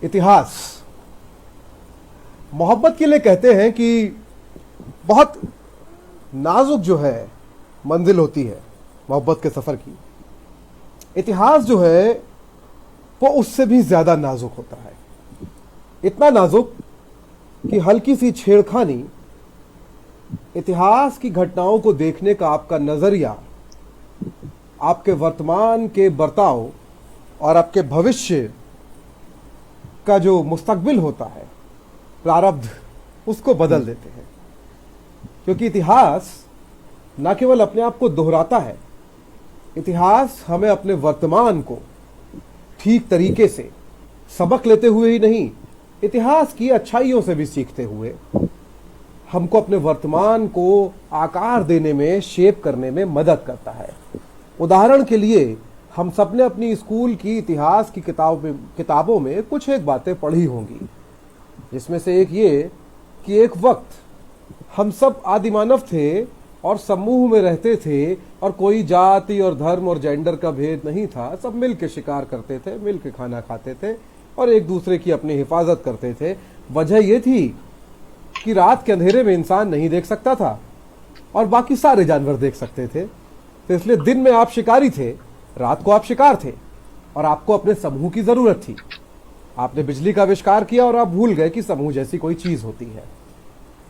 इतिहास मोहब्बत के लिए कहते हैं कि बहुत नाजुक जो है मंजिल होती है मोहब्बत के सफर की। इतिहास जो है वो उससे भी ज्यादा नाजुक होता है, इतना नाजुक कि हल्की सी छेड़खानी इतिहास की घटनाओं को देखने का आपका नजरिया, आपके वर्तमान के बर्ताव और आपके भविष्य का जो मुस्तकबिल होता है, प्रारब्ध, उसको बदल देते हैं। क्योंकि इतिहास न केवल अपने आप को दोहराता है, इतिहास हमें अपने वर्तमान को ठीक तरीके से सबक लेते हुए ही नहीं, इतिहास की अच्छाइयों से भी सीखते हुए हमको अपने वर्तमान को आकार देने में, शेप करने में मदद करता है। उदाहरण के लिए हम सबने अपनी स्कूल की इतिहास की किताबों में कुछ एक बातें पढ़ी होंगी, जिसमें से एक ये कि एक वक्त हम सब आदिमानव थे और समूह में रहते थे और कोई जाति और धर्म और जेंडर का भेद नहीं था। सब मिल के शिकार करते थे, मिल के खाना खाते थे और एक दूसरे की अपनी हिफाजत करते थे। वजह यह थी कि रात के अंधेरे में इंसान नहीं देख सकता था और बाकी सारे जानवर देख सकते थे। तो इसलिए दिन में आप शिकारी थे, रात को आप शिकार थे और आपको अपने समूह की जरूरत थी। आपने बिजली का आविष्कार किया और आप भूल गए कि समूह जैसी कोई चीज होती है।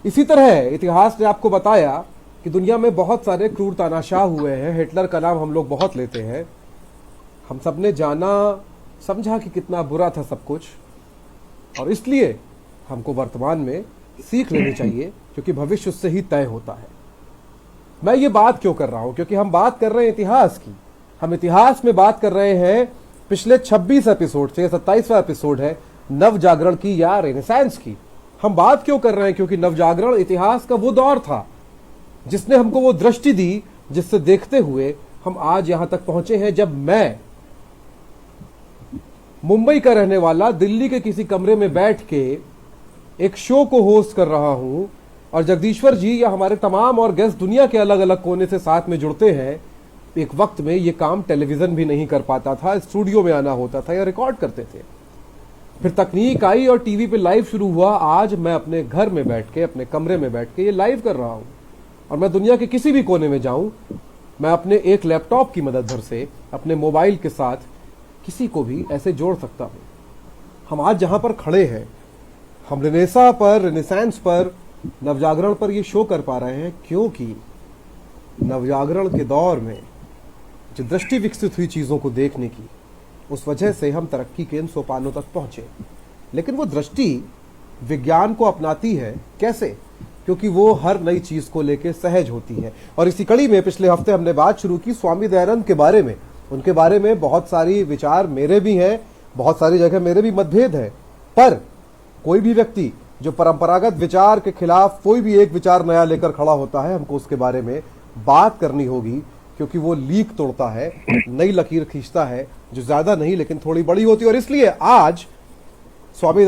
इसी तरह इतिहास ने आपको बताया कि दुनिया में बहुत सारे क्रूर तानाशाह हुए हैं। हिटलर का नाम हम लोग बहुत लेते हैं। हम सब ने जाना समझा कि कितना बुरा था सब कुछ, और इसलिए हमको वर्तमान में सीख लेनी चाहिए, क्योंकि भविष्य उससे ही तय होता है। मैं ये बात क्यों कर रहा हूं? क्योंकि हम बात कर रहे हैं इतिहास की। हम इतिहास में बात कर रहे हैं पिछले 26 एपिसोड से, 27वां एपिसोड है नव जागरण की या रेनेसांस की। हम बात क्यों कर रहे हैं? क्योंकि नव जागरण इतिहास का वो दौर था जिसने हमको वो दृष्टि दी जिससे देखते हुए हम आज यहां तक पहुंचे हैं, जब मैं मुंबई का रहने वाला दिल्ली के किसी कमरे में बैठ के एक शो को होस्ट कर रहा हूं और जगदीश्वर जी या हमारे तमाम और गेस्ट दुनिया के अलग अलग कोने से साथ में जुड़ते हैं। एक वक्त में ये काम टेलीविजन भी नहीं कर पाता था, स्टूडियो में आना होता था या रिकॉर्ड करते थे। फिर तकनीक आई और टीवी पे लाइव शुरू हुआ। आज मैं अपने घर में बैठ के, अपने कमरे में बैठ के ये लाइव कर रहा हूं और मैं दुनिया के किसी भी कोने में जाऊं, मैं अपने एक लैपटॉप की मदद भर से, अपने मोबाइल के साथ किसी को भी ऐसे जोड़ सकता हूं। हम आज जहां पर खड़े हैं, हम रेनेसांस पर, नवजागरण पर ये शो कर पा रहे हैं क्योंकि नवजागरण के दौर में जो दृष्टि विकसित हुई चीजों को देखने की, उस वजह से हम तरक्की के इन सोपानों तक पहुंचे। लेकिन वो दृष्टि विज्ञान को अपनाती है कैसे? क्योंकि वो हर नई चीज को लेकर सहज होती है। और इसी कड़ी में पिछले हफ्ते हमने बात शुरू की स्वामी दयानंद के बारे में। उनके बारे में बहुत सारी विचार मेरे भी हैं, बहुत सारी जगह मेरे भी मतभेद है। पर कोई भी व्यक्ति जो परंपरागत विचार के खिलाफ कोई भी एक विचार नया लेकर खड़ा होता है, हमको उसके बारे में बात करनी होगी, क्योंकि वो लीक तोड़ता है, नई लकीर खींचता है, जो ज्यादा नहीं लेकिन थोड़ी बड़ी होती है। और इसलिए आज स्वामी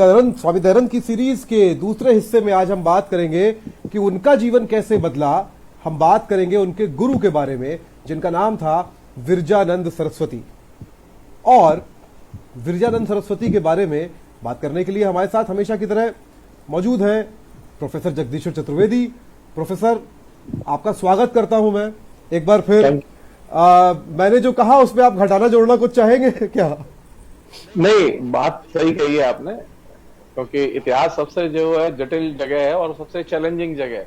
दयानंद की सीरीज के दूसरे हिस्से में आज हम बात करेंगे कि उनका जीवन कैसे बदला। हम बात करेंगे उनके गुरु के बारे में, जिनका नाम था विरजानंद सरस्वती। और विरजानंद सरस्वती के बारे में बात करने के लिए हमारे साथ हमेशा की तरह मौजूद हैं प्रोफेसर जगदीश्वर चतुर्वेदी। प्रोफेसर, आपका स्वागत करता हूं मैं एक बार फिर। मैंने जो कहा उसमें आप घटाना जोड़ना कुछ चाहेंगे क्या? नहीं, बात सही कही है आपने, क्योंकि इतिहास सबसे जो है जटिल जगह है और सबसे चैलेंजिंग जगह है।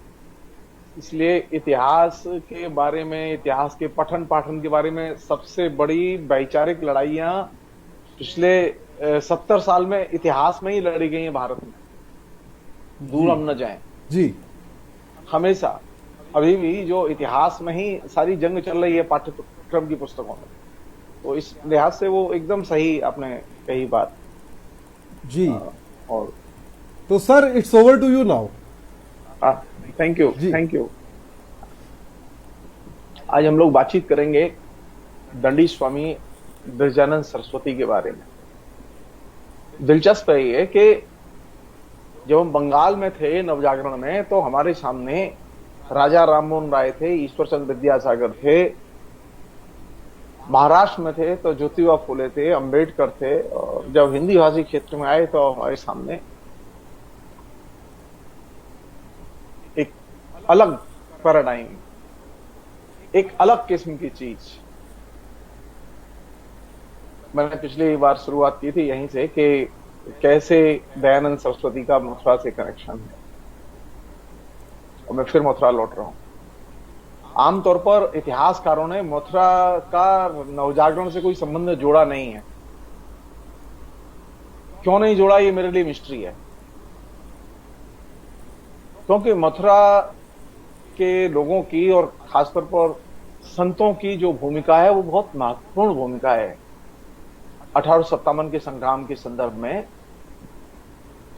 इसलिए इतिहास के बारे में, इतिहास के पठन पाठन के बारे में सबसे बड़ी वैचारिक लड़ाइयां पिछले 70 साल में इतिहास में ही लड़ी गई हैं भारत में। दूर हम न जाएं जी। हमेशा अभी भी जो इतिहास में ही सारी जंग चल रही है पाठ्यक्रम की पुस्तकों में, तो इस लिहाज से वो एकदम सही आपने कही बात जी। और तो sir, it's over to you now. Thank you. आज हम लोग बातचीत करेंगे दंडी स्वामी विरजानंद सरस्वती के बारे में। दिलचस्प है ये कि जब हम बंगाल में थे नवजागरण में, तो हमारे सामने राजा राममोहन राय थे, ईश्वरचंद्र विद्यासागर थे। महाराष्ट्र में थे तो ज्योतिबा फुले थे, अंबेडकर थे, जब हिंदी भाषी क्षेत्र में आए तो हमारे सामने एक अलग पैराडाइम, एक अलग किस्म की चीज। मैंने पिछली बार शुरुआत की थी यहीं से कि कैसे दयानंद सरस्वती का मथुरा से कनेक्शन है, और मैं फिर मथुरा लौट रहा हूं। आमतौर पर इतिहासकारों ने मथुरा का नवजागरण से कोई संबंध जोड़ा नहीं है। क्यों नहीं जोड़ा, ये मेरे लिए मिस्ट्री है। क्योंकि मथुरा के लोगों की और खासतौर पर संतों की जो भूमिका है वो बहुत महत्वपूर्ण भूमिका है 1857 के संग्राम के संदर्भ में,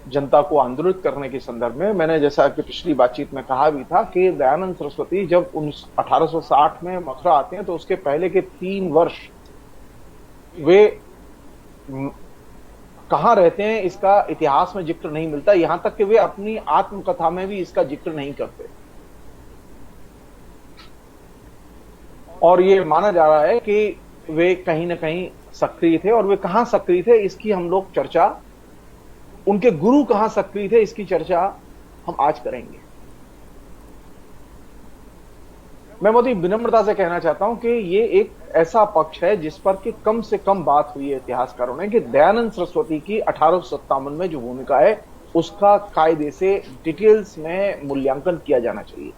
जनता को आंदोलित करने के संदर्भ में। मैंने जैसा कि पिछली बातचीत में कहा भी था कि दयानंद सरस्वती जब 1860 में मथुरा आते हैं तो उसके पहले के 3 वर्ष वे कहां रहते हैं इसका इतिहास में जिक्र नहीं मिलता, यहां तक कि वे अपनी आत्मकथा में भी इसका जिक्र नहीं करते। और ये माना जा रहा है कि वे कहीं ना कहीं सक्रिय थे, और वे कहां सक्रिय थे इसकी हम लोग चर्चा, उनके गुरु कहां सक्रिय थे इसकी चर्चा हम आज करेंगे। मैं बहुत ही विनम्रता से कहना चाहता हूं कि ये एक ऐसा पक्ष है जिस पर कि कम से कम बात हुई है इतिहासकारों ने, कि दयानंद सरस्वती की 1857 में जो भूमिका है उसका कायदे से डिटेल्स में मूल्यांकन किया जाना चाहिए।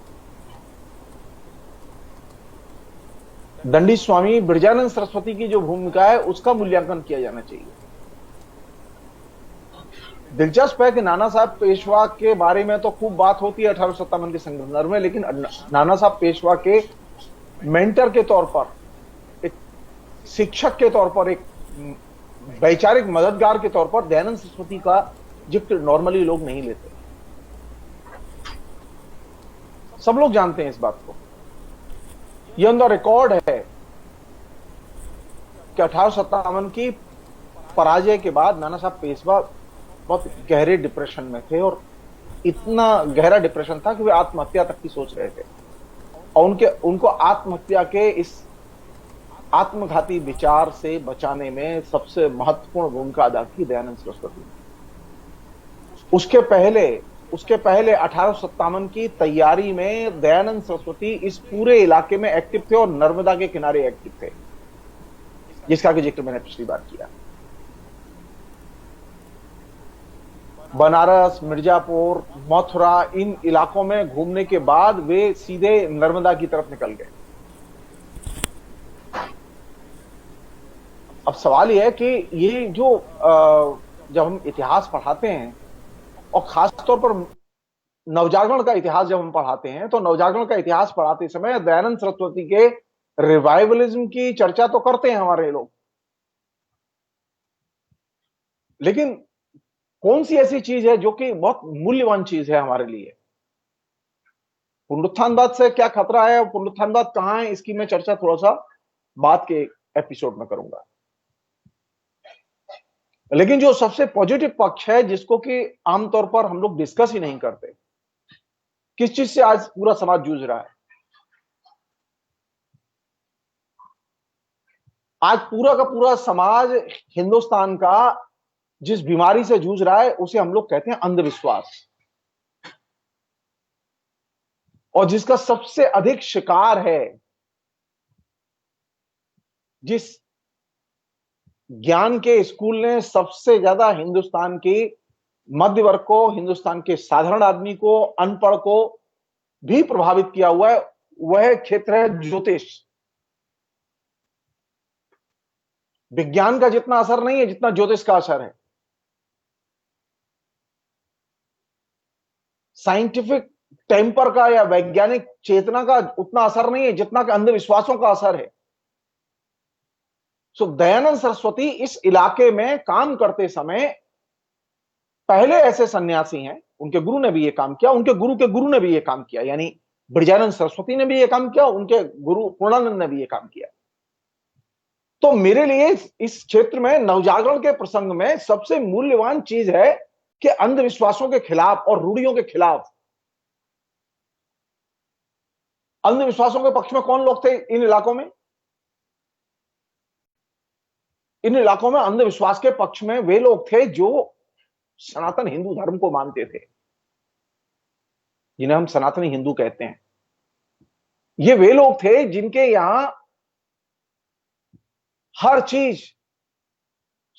दंडी स्वामी ब्रजानंद सरस्वती की जो भूमिका है उसका मूल्यांकन किया जाना चाहिए। दिलचस्प है कि नाना साहब पेशवा के बारे में तो खूब बात होती है 1857 के संदर्भ में, लेकिन नाना साहब पेशवा के मेंटर के तौर पर, एक शिक्षक के तौर पर, एक वैचारिक मददगार के तौर पर दयानंद सरस्वती का जिक्र नॉर्मली लोग नहीं लेते। सब लोग जानते हैं इस बात को, यह ऑन द रिकॉर्ड है कि 1857 की पराजय के बाद नाना साहब पेशवा बहुत गहरे डिप्रेशन में थे, और इतना गहरा डिप्रेशन था कि वे आत्महत्या तक की सोच रहे थे। और उनको आत्महत्या के इस आत्मघाती विचार से बचाने में सबसे महत्वपूर्ण भूमिका अदा की दयानंद सरस्वती ने। उसके पहले 1857 की तैयारी में दयानंद सरस्वती इस पूरे इलाके में एक्टिव थे और नर्मदा के किनारे एक्टिव थे, जिसका कि जिक्र मैंने पिछली बार किया। बनारस, मिर्जापुर, मथुरा, इन इलाकों में घूमने के बाद वे सीधे नर्मदा की तरफ निकल गए। अब सवाल यह है कि ये जो जब हम इतिहास पढ़ाते हैं, और खासतौर पर नवजागरण का इतिहास जब हम पढ़ाते हैं, तो नवजागरण का इतिहास पढ़ाते समय दयानंद सरस्वती के रिवाइवलिज्म की चर्चा तो करते हैं हमारे लोग, लेकिन कौन सी ऐसी चीज है जो कि बहुत मूल्यवान चीज है हमारे लिए? पुनरुत्थानवाद से क्या खतरा है और पुनरुत्थानवाद कहां है, इसकी मैं चर्चा थोड़ा सा बाद के एपिसोड में करूंगा। लेकिन जो सबसे पॉजिटिव पक्ष है, जिसको कि आमतौर पर हम लोग डिस्कस ही नहीं करते, किस चीज से आज पूरा समाज जूझ रहा है? आज पूरा का पूरा समाज हिंदुस्तान का जिस बीमारी से जूझ रहा है उसे हम लोग कहते हैं अंधविश्वास, और जिसका सबसे अधिक शिकार है, जिस ज्ञान के स्कूल ने सबसे ज्यादा हिंदुस्तान की मध्य वर्ग को, हिंदुस्तान के साधारण आदमी को, अनपढ़ को भी प्रभावित किया हुआ है, वह क्षेत्र है ज्योतिष। विज्ञान का जितना असर नहीं है जितना ज्योतिष का असर है। साइंटिफिक टेम्पर का या वैज्ञानिक चेतना का उतना असर नहीं है जितना कि अंधविश्वासों का असर है। सो दयानंद सरस्वती इस इलाके में काम करते समय, पहले ऐसे सन्यासी हैं, उनके गुरु ने भी यह काम किया, उनके गुरु के गुरु ने भी यह काम किया, यानी ब्रजानंद सरस्वती ने भी यह काम किया, उनके गुरु पूर्णानंद ने भी यह काम किया। तो मेरे लिए इस क्षेत्र में नवजागरण के प्रसंग में सबसे मूल्यवान चीज है कि अंधविश्वासों के खिलाफ और रूढ़ियों के खिलाफ, अंधविश्वासों के पक्ष में कौन लोग थे इन इलाकों में? इन इलाकों में अंधविश्वास के पक्ष में वे लोग थे जो सनातन हिंदू धर्म को मानते थे, जिन्हें हम सनातनी हिंदू कहते हैं। ये वे लोग थे जिनके यहां हर चीज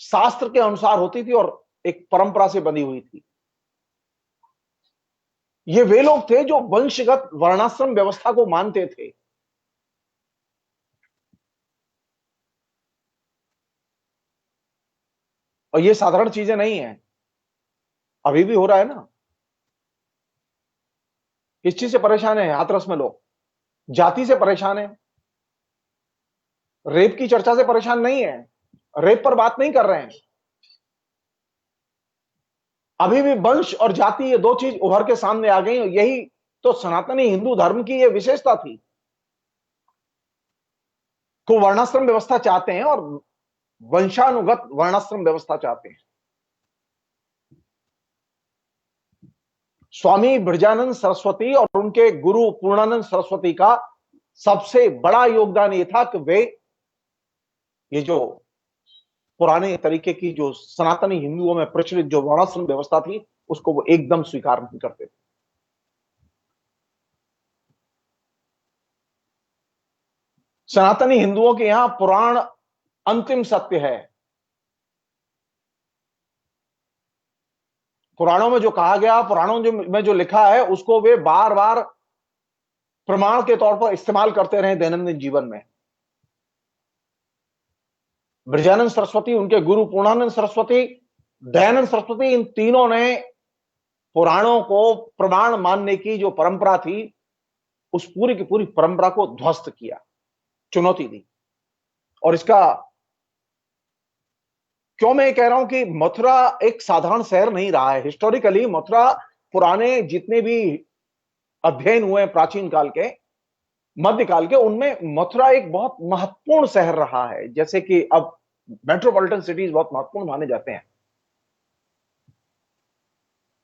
शास्त्र के अनुसार होती थी और एक परंपरा से बनी हुई थी। ये वे लोग थे जो वंशगत वर्णाश्रम व्यवस्था को मानते थे। और ये साधारण चीजें नहीं है, अभी भी हो रहा है ना। किस चीज से परेशान है हाथरस में लोग? जाति से परेशान है, रेप की चर्चा से परेशान नहीं है, रेप पर बात नहीं कर रहे हैं। अभी भी वंश और जाति, ये दो चीज उभर के सामने आ गई। यही तो सनातनी हिंदू धर्म की ये विशेषता थी। को वर्णाश्रम व्यवस्था चाहते हैं और वंशानुगत वर्णाश्रम व्यवस्था चाहते हैं। स्वामी ब्रजानंद सरस्वती और उनके गुरु पूर्णानंद सरस्वती का सबसे बड़ा योगदान ये था कि वे ये जो पुराने तरीके की जो सनातनी हिंदुओं में प्रचलित जो वर्णाश्रम व्यवस्था थी, उसको वो एकदम स्वीकार नहीं करते थे। सनातनी हिंदुओं के यहां पुराण अंतिम सत्य है। पुराणों में जो कहा गया, पुराणों में जो लिखा है, उसको वे बार बार प्रमाण के तौर पर इस्तेमाल करते रहे दैनंदिन जीवन में। ब्रजानंद सरस्वती, उनके गुरु पूर्णानंद सरस्वती, दयानंद सरस्वती, इन तीनों ने पुराणों को प्रमाण मानने की जो परंपरा थी, उस पूरी की पूरी परंपरा को ध्वस्त किया, चुनौती दी। और इसका क्यों मैं कह रहा हूं कि मथुरा एक साधारण शहर नहीं रहा है। हिस्टोरिकली मथुरा, पुराने जितने भी अध्ययन हुए प्राचीन काल के, मध्यकाल के, उनमें मथुरा एक बहुत महत्वपूर्ण शहर रहा है। जैसे कि अब मेट्रोपॉलिटन सिटीज बहुत महत्वपूर्ण माने जाते हैं।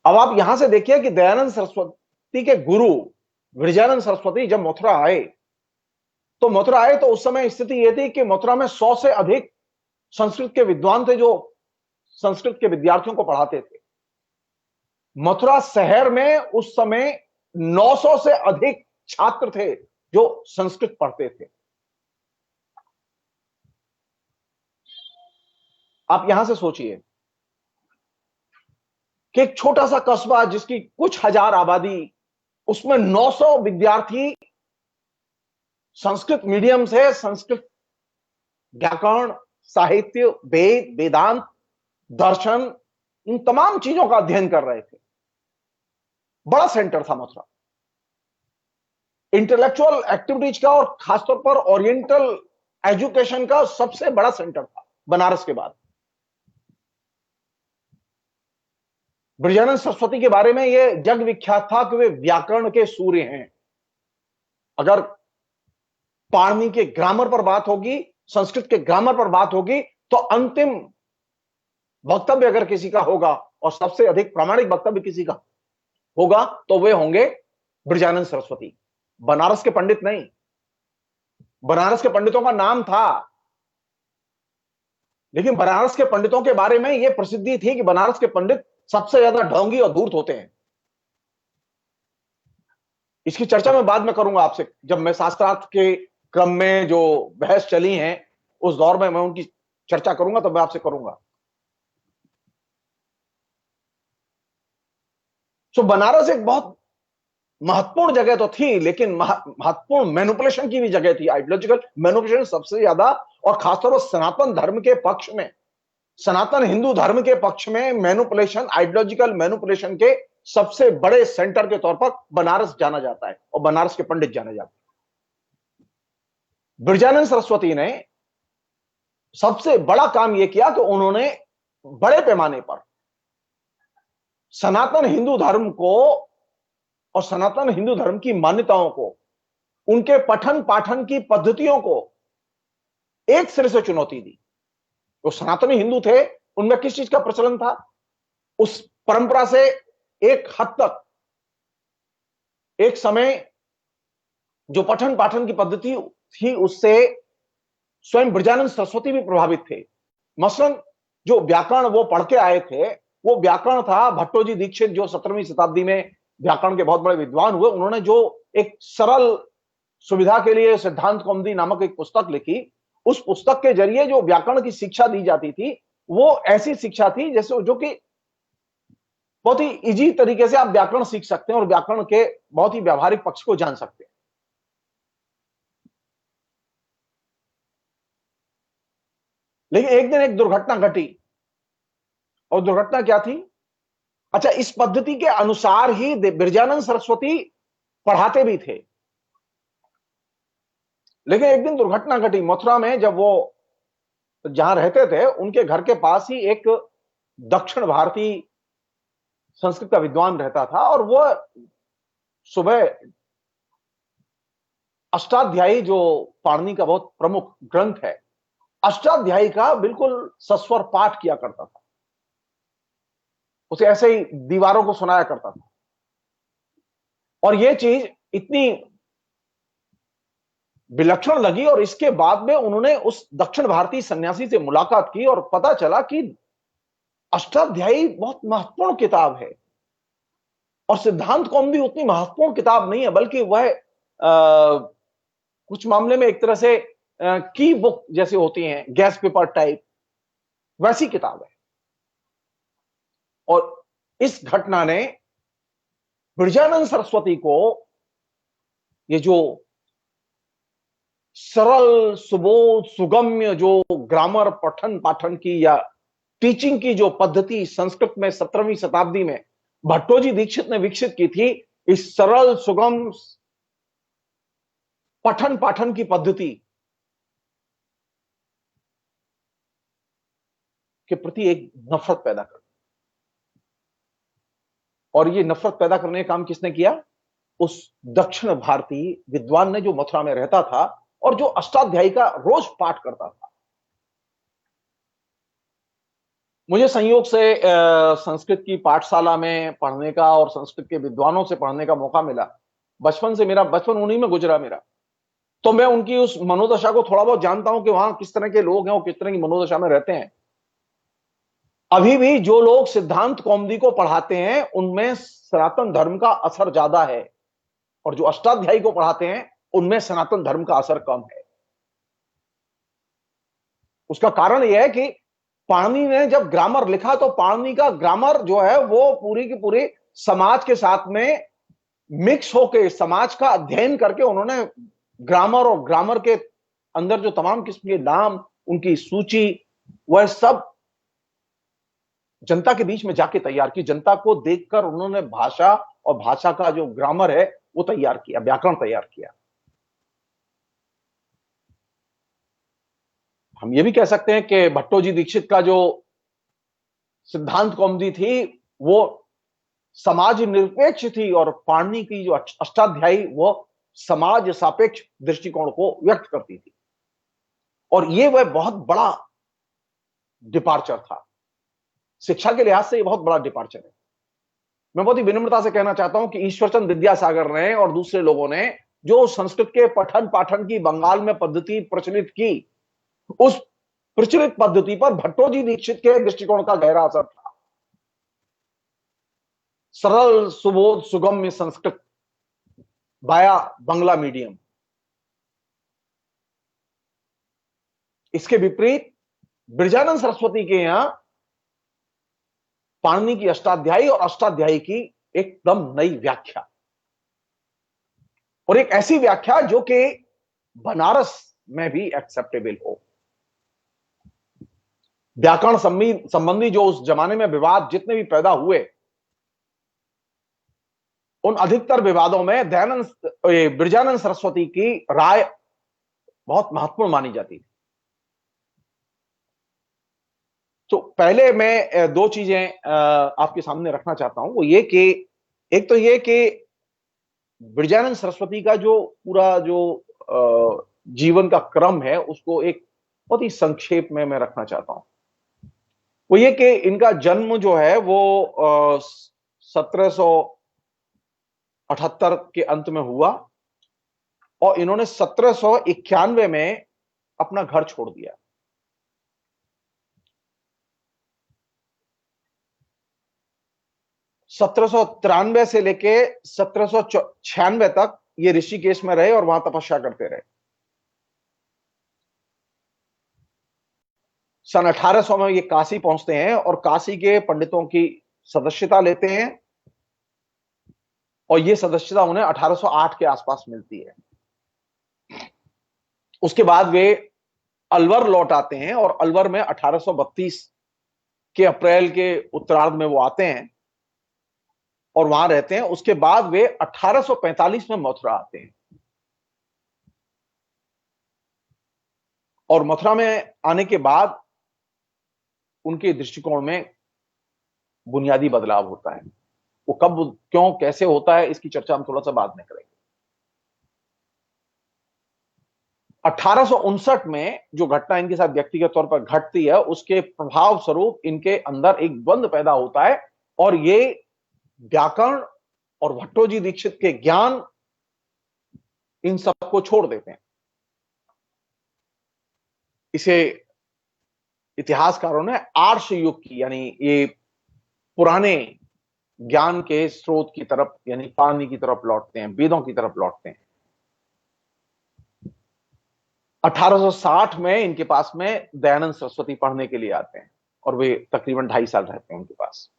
अब आप यहां से देखिए कि दयानंद सरस्वती के गुरु ब्रजानंद सरस्वती जब मथुरा आए, तो उस समय स्थिति यह थी कि मथुरा में 100 से अधिक संस्कृत के विद्वान थे जो संस्कृत के विद्यार्थियों को पढ़ाते थे। मथुरा शहर में उस समय 900 से अधिक छात्र थे जो संस्कृत पढ़ते थे। आप यहां से सोचिए कि एक छोटा सा कस्बा जिसकी कुछ हजार आबादी, उसमें 900 विद्यार्थी संस्कृत मीडियम से संस्कृत व्याकरण, साहित्य, वेद, वेदांत, दर्शन, इन तमाम चीजों का अध्ययन कर रहे थे। बड़ा सेंटर था मथुरा, इंटेलेक्चुअल एक्टिविटीज का और खासतौर पर ओरिएंटल एजुकेशन का सबसे बड़ा सेंटर था बनारस के बाद। ब्रजानंद सरस्वती के बारे में यह जग विख्यात था कि वे व्याकरण के सूर्य हैं। अगर पाणिनि के ग्रामर पर बात होगी, संस्कृत के ग्रामर पर बात होगी, तो अंतिम वक्तव्य अगर किसी का होगा और सबसे अधिक प्रामाणिक वक्तव्य किसी का होगा, तो वे होंगे ब्रजानंद सरस्वती। बनारस के पंडित नहीं। बनारस के पंडितों का नाम था, लेकिन बनारस के पंडितों के बारे में यह प्रसिद्धि थी कि बनारस के पंडित सबसे ज्यादा ढोंगी और धूर्त होते हैं। इसकी चर्चा मैं बाद में करूंगा आपसे, जब मैं शास्त्रार्थ के क्रम में जो बहस चली है उस दौर में मैं उनकी चर्चा करूंगा, तो मैं आपसे करूंगा। तो बनारस एक बहुत महत्वपूर्ण जगह तो थी, लेकिन महत्वपूर्ण मैनिपुलेशन की भी जगह थी। आइडियोलॉजिकल मैनिपुलेशन सबसे ज्यादा, और खासतौर पर सनातन धर्म के पक्ष में, सनातन हिंदू धर्म के पक्ष में मैनिपुलेशन, आइडियोलॉजिकल मैनिपुलेशन के सबसे बड़े सेंटर के तौर पर बनारस जाना जाता है और बनारस के पंडित जाने जाते हैं। ब्रजानंद सरस्वती ने सबसे बड़ा काम यह किया कि उन्होंने बड़े पैमाने पर सनातन हिंदू धर्म को और सनातन हिंदू धर्म की मान्यताओं को, उनके पठन पाठन की पद्धतियों को एक सिरे से चुनौती दी। जो सनातनी हिंदू थे, उनमें किस चीज का प्रचलन था? उस परंपरा से एक हद तक, एक समय जो पठन पाठन की पद्धति थी, उससे स्वयं ब्रजानंद सरस्वती भी प्रभावित थे। मसलन जो व्याकरण वो पढ़ के आए थे, वो व्याकरण था भट्टोजी दीक्षित, जो 17वीं शताब्दी में व्याकरण के बहुत बड़े विद्वान हुए। उन्होंने जो एक सरल सुविधा के लिए सिद्धांत कौमुदी नामक एक पुस्तक लिखी, उस पुस्तक के जरिए जो व्याकरण की शिक्षा दी जाती थी, वो ऐसी शिक्षा थी जैसे जो कि बहुत ही इजी तरीके से आप व्याकरण सीख सकते हैं और व्याकरण के बहुत ही व्यावहारिक पक्ष को जान सकते हैं। लेकिन एक दिन एक दुर्घटना घटी, और दुर्घटना क्या थी? अच्छा, इस पद्धति के अनुसार ही बिरजानंद सरस्वती पढ़ाते भी थे, लेकिन एक दिन दुर्घटना घटी मथुरा में। जब वो जहां रहते थे, उनके घर के पास ही एक दक्षिण भारतीय संस्कृत का विद्वान रहता था, और वो सुबह अष्टाध्यायी, जो पाणिनि का बहुत प्रमुख ग्रंथ है, अष्टाध्यायी का बिल्कुल सस्वर पाठ किया करता था। उसे ऐसे ही दीवारों को सुनाया करता था, और यह चीज इतनी विलक्षण लगी। और इसके बाद में उन्होंने उस दक्षिण भारतीय सन्यासी से मुलाकात की, और पता चला कि अष्टाध्यायी बहुत महत्वपूर्ण किताब है, और सिद्धांत कौमुदी उतनी महत्वपूर्ण किताब नहीं है, बल्कि वह कुछ मामले में एक तरह से की बुक जैसे होती हैं, गैस पेपर टाइप, वैसी किताब है। और इस घटना ने बिरजानंद सरस्वती को ये जो सरल सुबोध सुगम्य जो ग्रामर पठन पाठन की या टीचिंग की जो पद्धति संस्कृत में 17वीं शताब्दी में भट्टोजी दीक्षित ने विकसित की थी, इस सरल सुगम पठन पाठन की पद्धति के प्रति एक नफरत पैदा कर, और ये नफरत पैदा करने का काम किसने किया? उस दक्षिण भारतीय विद्वान ने, जो मथुरा में रहता था और जो अष्टाध्यायी का रोज पाठ करता था। मुझे संयोग से संस्कृत की पाठशाला में पढ़ने का और संस्कृत के विद्वानों से पढ़ने का मौका मिला। बचपन से मेरा बचपन उन्हीं में गुजरा मेरा, तो मैं उनकी उस मनोदशा को थोड़ा बहुत जानता हूं कि वहां किस तरह के लोग हैं और किस तरह की मनोदशा में रहते हैं। अभी भी जो लोग सिद्धांत कौमुदी को पढ़ाते हैं, उनमें सनातन धर्म का असर ज्यादा है, और जो अष्टाध्यायी को पढ़ाते हैं, उनमें सनातन धर्म का असर कम है। उसका कारण यह है कि पाणिनि ने जब ग्रामर लिखा, तो पाणिनि का ग्रामर जो है वो पूरी की पूरी समाज के साथ में मिक्स होकर, समाज का अध्ययन करके उन्होंने ग्रामर और ग्रामर के अंदर जो तमाम किस्म के नाम, उनकी सूची, वह सब जनता के बीच में जाके तैयार की। जनता को देखकर उन्होंने भाषा और भाषा का जो ग्रामर है वो तैयार किया, व्याकरण तैयार किया। हम ये भी कह सकते हैं कि भट्टोजी दीक्षित का जो सिद्धांत कौमुदी थी वो समाज निरपेक्ष थी, और पाणिनि की जो अष्टाध्यायी वो समाज सापेक्ष दृष्टिकोण को व्यक्त करती थी। और ये वह बहुत बड़ा डिपार्चर था, शिक्षा के लिहाज से ये बहुत बड़ा डिपार्चर है। मैं बहुत ही विनम्रता से कहना चाहता हूं कि ईश्वरचंद्र विद्यासागर ने और दूसरे लोगों ने जो संस्कृत के पठन पाठन की बंगाल में पद्धति प्रचलित की, उस प्रचलित पद्धति पर भट्टोजी दीक्षित के दृष्टिकोण का गहरा असर था। सरल सुबोध सुगम्य संस्कृत बाया बंगला मीडियम। इसके विपरीत बिरजानंद सरस्वती के यहां पाणिनि की अष्टाध्यायी और अष्टाध्यायी की एकदम नई व्याख्या, और एक ऐसी व्याख्या जो कि बनारस में भी एक्सेप्टेबल हो। व्याकरण संबंधी जो उस जमाने में विवाद जितने भी पैदा हुए, उन अधिकतर विवादों में बिरजानंद सरस्वती की राय बहुत महत्वपूर्ण मानी जाती थी। तो पहले मैं दो चीजें आपके सामने रखना चाहता हूं, वो ये कि एक तो ये कि बिरजानंद सरस्वती का जो पूरा जो जीवन का क्रम है, उसको एक बहुत ही संक्षेप में मैं रखना चाहता हूं। वो ये कि इनका जन्म जो है वो 1778 के अंत में हुआ, और इन्होंने 1791 में अपना घर छोड़ दिया। 1793 से लेके 1796 तक ये ऋषिकेश में रहे और वहां तपस्या करते रहे। सन 1800 में ये काशी पहुंचते हैं और काशी के पंडितों की सदस्यता लेते हैं और ये सदस्यता उन्हें 1808 के आसपास मिलती है। उसके बाद वे अलवर लौट आते हैं और अलवर में 1832 के अप्रैल के उत्तरार्ध में वो आते हैं और वहां रहते हैं। उसके बाद वे 1845 में मथुरा आते हैं और मथुरा में आने के बाद उनके दृष्टिकोण में बुनियादी बदलाव होता है। वो कब, क्यों, कैसे होता है, इसकी चर्चा हम थोड़ा सा बाद में करेंगे। 1859 में जो घटना इनके साथ व्यक्तिगत तौर पर घटती है, उसके प्रभाव स्वरूप इनके अंदर एक द्वंद्व पैदा होता है और ये व्याकरण और भट्टोजी दीक्षित के ज्ञान इन सबको छोड़ देते हैं। इसे इतिहासकारों ने आर्ष युग की, यानी ये पुराने ज्ञान के स्रोत की तरफ, यानी पानी की तरफ लौटते हैं, वेदों की तरफ लौटते हैं। 1860 में इनके पास में दयानंद सरस्वती पढ़ने के लिए आते हैं और वे तकरीबन 2.5 साल रहते हैं उनके पास।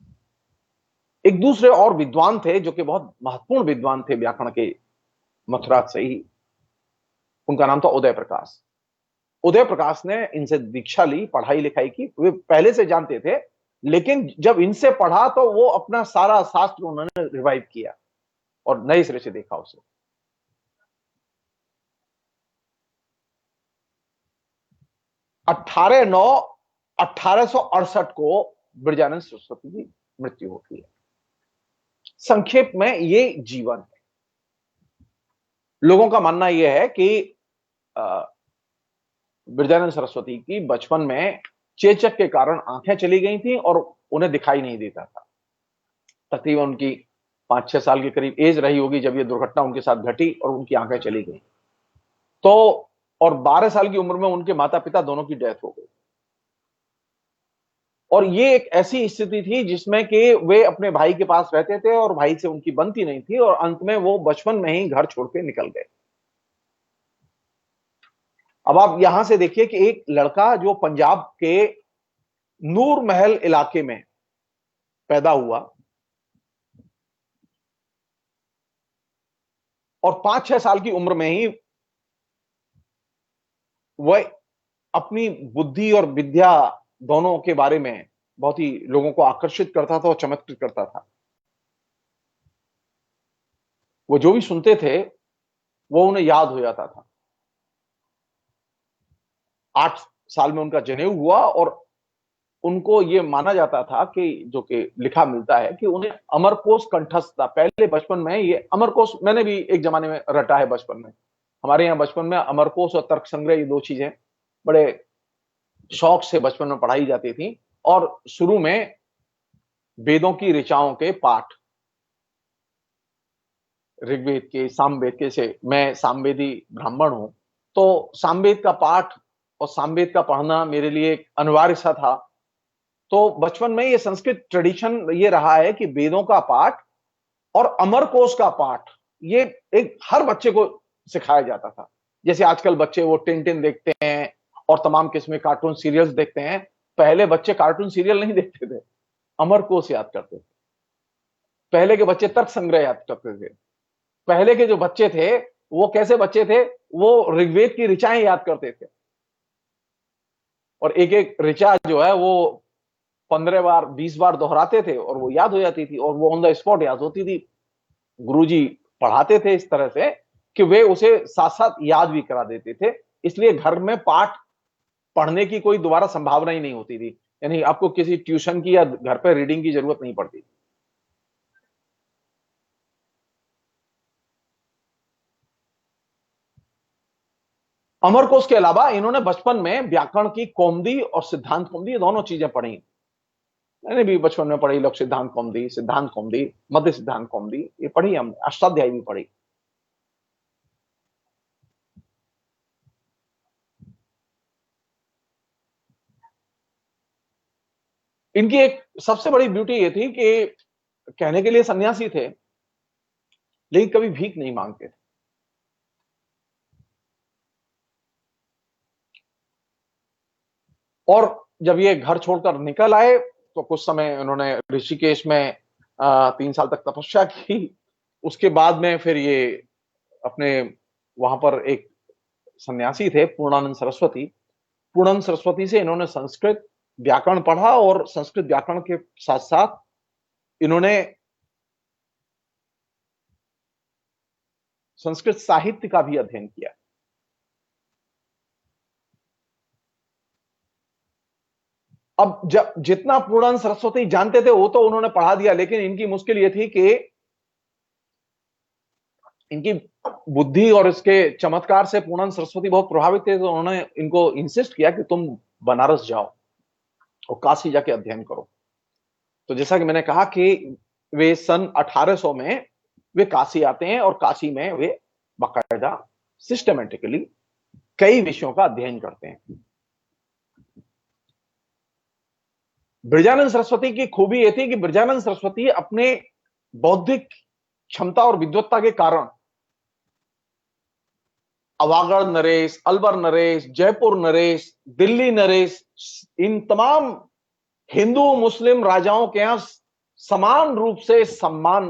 एक दूसरे और विद्वान थे जो कि बहुत महत्वपूर्ण विद्वान थे व्याकरण के, मथुरा से ही, उनका नाम था उदय प्रकाश। उदय प्रकाश ने इनसे दीक्षा ली, पढ़ाई लिखाई की। वे पहले से जानते थे, लेकिन जब इनसे पढ़ा तो वो अपना सारा शास्त्र उन्होंने रिवाइव किया और नए सिरे से देखा उसे। 18/9/1868 को बिरजानंद सरस्वती की मृत्यु होती है। संक्षेप में ये जीवन है। लोगों का मानना यह है कि बिरजानंद सरस्वती की बचपन में चेचक के कारण आंखें चली गई थी और उन्हें दिखाई नहीं देता था। तकरीबन उनकी 5-6 साल के करीब एज रही होगी जब यह दुर्घटना उनके साथ घटी और उनकी आंखें चली गई। तो और 12 साल की उम्र में उनके माता पिता दोनों की डेथ हो गई। और ये एक ऐसी स्थिति थी जिसमें कि वे अपने भाई के पास रहते थे और भाई से उनकी बनती नहीं थी और अंत में वो बचपन में ही घर छोड़ के निकल गए। अब आप यहां से देखिए कि एक लड़का जो पंजाब के नूर महल इलाके में पैदा हुआ और 5-6 साल की उम्र में ही वह अपनी बुद्धि और विद्या दोनों के बारे में बहुत ही लोगों को आकर्षित करता था और चमत्कृत करता था। वो जो भी सुनते थे वो उन्हें याद हो जाता था। 8 साल में उनका जनेऊ हुआ और उनको ये माना जाता था कि, जो कि लिखा मिलता है कि उन्हें अमरकोश कंठस्थ था। पहले बचपन में ये अमरकोश, मैंने भी एक जमाने में रटा है बचपन में। हमारे यहाँ बचपन में अमरकोश और तर्क संग्रह, ये 2 चीजें बड़े शौक से बचपन में पढ़ाई जाती थी। और शुरू में वेदों की ऋचाओं के पाठ, ऋग्वेद के, सामवेद के, से मैं सामवेदी ब्राह्मण हूं, तो सामवेद का पाठ और सामवेद का पढ़ना मेरे लिए एक अनिवार्य सा था। तो बचपन में ये संस्कृत ट्रेडिशन ये रहा है कि वेदों का पाठ और अमरकोश का पाठ ये एक हर बच्चे को सिखाया जाता था। जैसे आजकल बच्चे वो टिन देखते हैं और तमाम किस्म के कार्टून सीरियल्स देखते हैं, पहले बच्चे कार्टून सीरियल नहीं देखते थे, अमरकोश याद करते थे। पहले के बच्चे तर्क संग्रह याद करते थे। पहले के जो बच्चे थे वो कैसे बच्चे थे, वो ऋग्वेद की ऋचाएं याद करते थे और एक एक ऋचा जो है वो 15 बार 20 बार दोहराते थे और वो याद हो जाती थी और वो ऑन द स्पॉट याद होती थी। गुरुजी पढ़ाते थे इस तरह से कि वे उसे साथ साथ याद भी करा देते थे। इसलिए घर में पाठ पढ़ने की कोई दोबारा संभावना ही नहीं होती थी, यानी आपको किसी ट्यूशन की या घर पर रीडिंग की जरूरत नहीं पड़ती। अमरकोश के अलावा इन्होंने बचपन में व्याकरण की कौमुदी और सिद्धांत कौमुदी, दोनों चीजें पढ़ी। मैंने भी बचपन में पढ़ी, लोक सिद्धांत कौमुदी, मध्य सिद्धांत कौमुदी, ये पढ़ी हमने। अष्टाध्यायी भी पढ़ी। इनकी एक सबसे बड़ी ब्यूटी ये थी कि कहने के लिए सन्यासी थे, लेकिन कभी भीख नहीं मांगते थे। और जब ये घर छोड़कर निकल आए तो कुछ समय उन्होंने ऋषिकेश में 3 साल तक तपस्या की। उसके बाद में फिर ये अपने वहां पर एक सन्यासी थे पूर्णानंद सरस्वती। पूर्णानंद सरस्वती से इन्होंने संस्कृत व्याकरण पढ़ा और संस्कृत व्याकरण के साथ साथ इन्होंने संस्कृत साहित्य का भी अध्ययन किया। अब जब जितना पूर्णानंद सरस्वती जानते थे वो तो उन्होंने पढ़ा दिया, लेकिन इनकी मुश्किल ये थी कि इनकी बुद्धि और इसके चमत्कार से पूर्णानंद सरस्वती बहुत प्रभावित थे, तो उन्होंने इनको इंसिस्ट किया कि तुम बनारस जाओ और काशी जाके अध्ययन करो। तो जैसा कि मैंने कहा कि वे सन 1800 में वे काशी आते हैं और काशी में वे बाकायदा सिस्टमेटिकली कई विषयों का अध्ययन करते हैं। ब्रजानंद सरस्वती की खूबी यह थी कि ब्रजानंद सरस्वती अपने बौद्धिक क्षमता और विद्वत्ता के कारण अवागढ़ नरेश, अलवर नरेश, जयपुर नरेश, दिल्ली नरेश, इन तमाम हिंदू मुस्लिम राजाओं के यहां समान रूप से सम्मान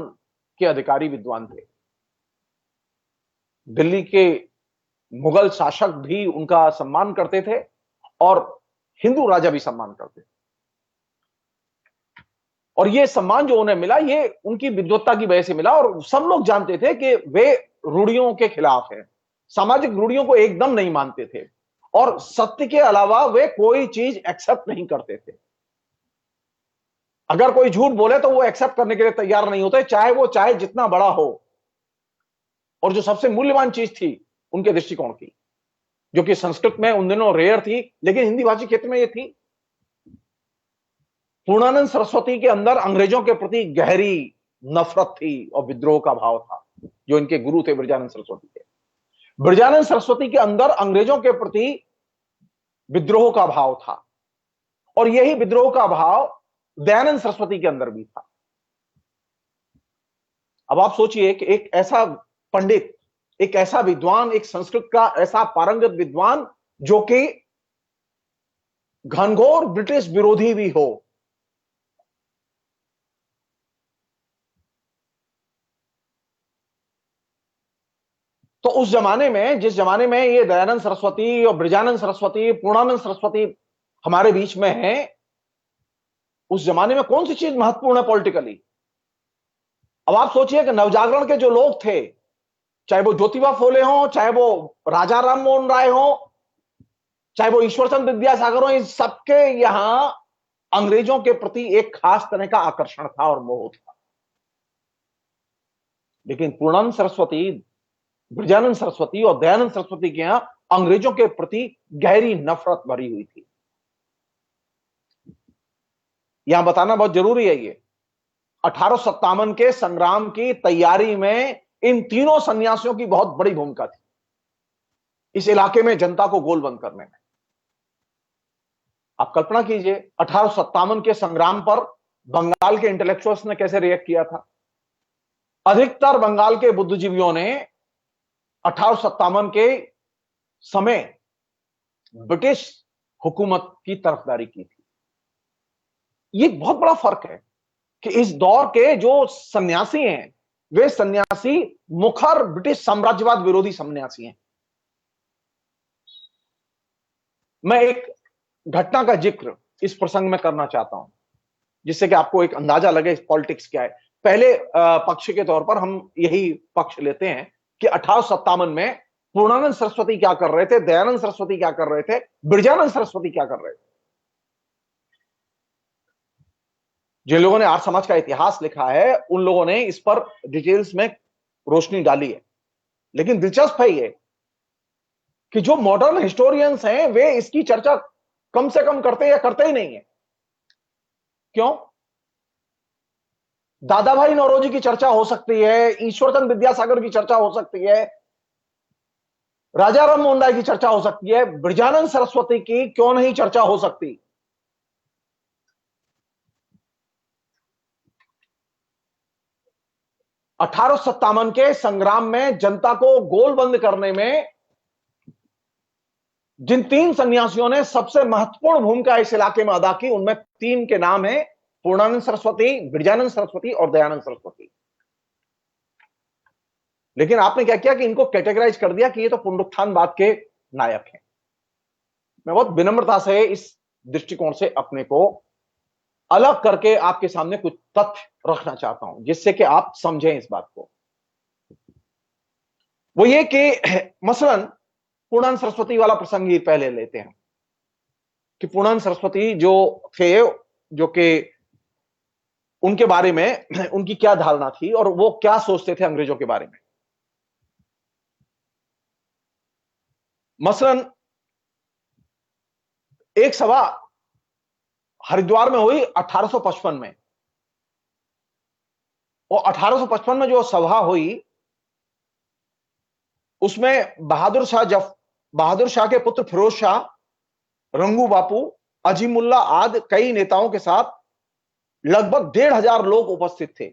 के अधिकारी विद्वान थे। दिल्ली के मुगल शासक भी उनका सम्मान करते थे और हिंदू राजा भी सम्मान करते थे। और यह सम्मान जो उन्हें मिला ये उनकी विद्वत्ता की वजह से मिला। और सब लोग जानते थे कि वे रूढ़ियों के खिलाफ हैं, सामाजिक रूढ़ियों को एकदम नहीं मानते थे और सत्य के अलावा वे कोई चीज एक्सेप्ट नहीं करते थे। अगर कोई झूठ बोले तो वो एक्सेप्ट करने के लिए तैयार नहीं होते, चाहे जितना बड़ा हो। और जो सबसे मूल्यवान चीज थी उनके दृष्टिकोण की, जो कि संस्कृत में उन दिनों रेयर थी लेकिन हिंदी भाषी क्षेत्र में ये थी, पूर्णानंद सरस्वती के अंदर अंग्रेजों के प्रति गहरी नफरत थी और विद्रोह का भाव था, जो इनके गुरु थे ब्रजानंद सरस्वती के। ब्रजानंद सरस्वती के अंदर अंग्रेजों के प्रति विद्रोह का भाव था और यही विद्रोह का भाव दयानंद सरस्वती के अंदर भी था। अब आप सोचिए कि एक ऐसा पंडित, एक ऐसा विद्वान, एक संस्कृत का ऐसा पारंगत विद्वान जो कि घनघोर ब्रिटिश विरोधी भी हो, तो उस जमाने में, जिस जमाने में ये दयानंद सरस्वती और ब्रजानंद सरस्वती, पूर्णानंद सरस्वती हमारे बीच में हैं, उस जमाने में कौन सी चीज महत्वपूर्ण है पॉलिटिकली? अब आप सोचिए कि नवजागरण के जो लोग थे, चाहे वो ज्योतिबा फुले हो, चाहे वो राजा राम मोहन राय हो, चाहे वो ईश्वरचंद विद्यासागर हो, इन सबके यहां अंग्रेजों के प्रति एक खास तरह का आकर्षण था और मोह था। लेकिन पूर्णानंद सरस्वती, ब्रजानंद सरस्वती और दयानंद सरस्वती के यहां अंग्रेजों के प्रति गहरी नफरत भरी हुई थी। यहां बताना बहुत जरूरी है, ये 1857 के संग्राम की तैयारी में इन तीनों सन्यासियों की बहुत बड़ी भूमिका थी इस इलाके में जनता को गोलबंद करने में। आप कल्पना कीजिए 1857 के संग्राम पर बंगाल के इंटेलेक्चुअल्स ने कैसे रिएक्ट किया था। अधिकतर बंगाल के बुद्धिजीवियों ने 1857 के समय ब्रिटिश हुकूमत की तरफदारी की थी। ये बहुत बड़ा फर्क है कि इस दौर के जो सन्यासी हैं वे सन्यासी मुखर ब्रिटिश साम्राज्यवाद विरोधी सन्यासी हैं। मैं एक घटना का जिक्र इस प्रसंग में करना चाहता हूं जिससे कि आपको एक अंदाजा लगे पॉलिटिक्स क्या है। पहले पक्ष के तौर पर हम यही पक्ष लेते हैं कि 1857 में पूर्णानंद सरस्वती क्या कर रहे थे, दयानंद सरस्वती क्या कर रहे थे, ब्रजानंद सरस्वती क्या कर रहे थे। जिन लोगों ने आर्य समाज का इतिहास लिखा है उन लोगों ने इस पर डिटेल्स में रोशनी डाली है, लेकिन दिलचस्प है ये कि जो मॉडर्न हिस्टोरियंस हैं वे इसकी चर्चा कम से कम करते हैं या करते ही नहीं है। क्यों? दादा भाई नौरोजी की चर्चा हो सकती है, ईश्वरचंद विद्यासागर की चर्चा हो सकती है, राजा राम मोहन राय की चर्चा हो सकती है, ब्रजानंद सरस्वती की क्यों नहीं चर्चा हो सकती? 1857 के संग्राम में जनता को गोलबंद करने में जिन 3 सन्यासियों ने सबसे महत्वपूर्ण भूमिका इस इलाके में अदा की, उनमें 3 के नाम है पूर्णानंद सरस्वती, बिरजानंद सरस्वती और दयानंद सरस्वती। लेकिन आपने क्या किया कि इनको कैटेगराइज कर दिया कि ये तो पुनरुत्थानवाद के नायक हैं। मैं बहुत विनम्रता से इस दृष्टिकोण से अपने को अलग करके आपके सामने कुछ तथ्य रखना चाहता हूं, जिससे कि आप समझें इस बात को। वो ये कि मसलन पूर्णानंद सरस्वती वाला प्रसंग ही पहले लेते हैं कि पूर्णानंद सरस्वती जो थे, जो कि उनके बारे में उनकी क्या धारणा थी और वो क्या सोचते थे अंग्रेजों के बारे में। मसलन एक सभा हरिद्वार में हुई 1855 में, और 1855 में जो सभा हुई उसमें बहादुर शाह के पुत्र फिरोज शाह, रंगू बापू, अजीमुल्ला आदि कई नेताओं के साथ लगभग 1,500 लोग उपस्थित थे।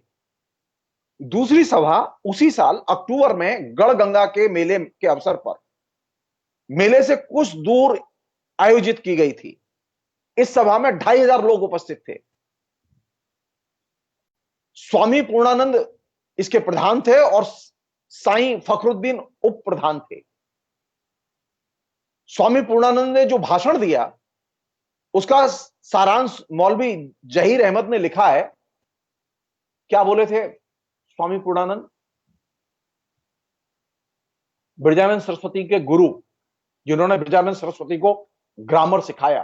दूसरी सभा उसी साल अक्टूबर में गढ़गंगा के मेले के अवसर पर मेले से कुछ दूर आयोजित की गई थी। इस सभा में 2,500 लोग उपस्थित थे। स्वामी पूर्णानंद इसके प्रधान थे और साईं फखरुद्दीन उप प्रधान थे। स्वामी पूर्णानंद ने जो भाषण दिया उसका सारांश मौलवी जहीर अहमद ने लिखा है। क्या बोले थे स्वामी पूर्णानंद? बिरजानंद सरस्वती के गुरु, जिन्होंने बिरजानंद सरस्वती को ग्रामर सिखाया,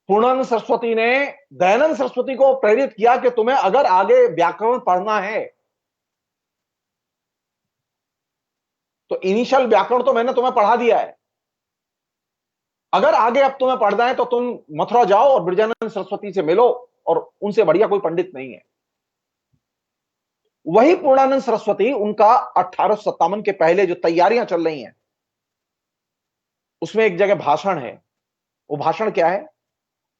पूर्णानंद सरस्वती ने दयानंद सरस्वती को प्रेरित किया कि तुम्हें अगर आगे व्याकरण पढ़ना है तो इनिशियल व्याकरण तो मैंने तुम्हें पढ़ा दिया है, अगर आगे अब तुम्हें पढ़ना है तो तुम मथुरा जाओ और बिरजानंद सरस्वती से मिलो, और उनसे बढ़िया कोई पंडित नहीं है। वही पूर्णानंद सरस्वती, उनका 1857 के पहले जो तैयारियां चल रही हैं उसमें एक जगह भाषण है। वो भाषण क्या है?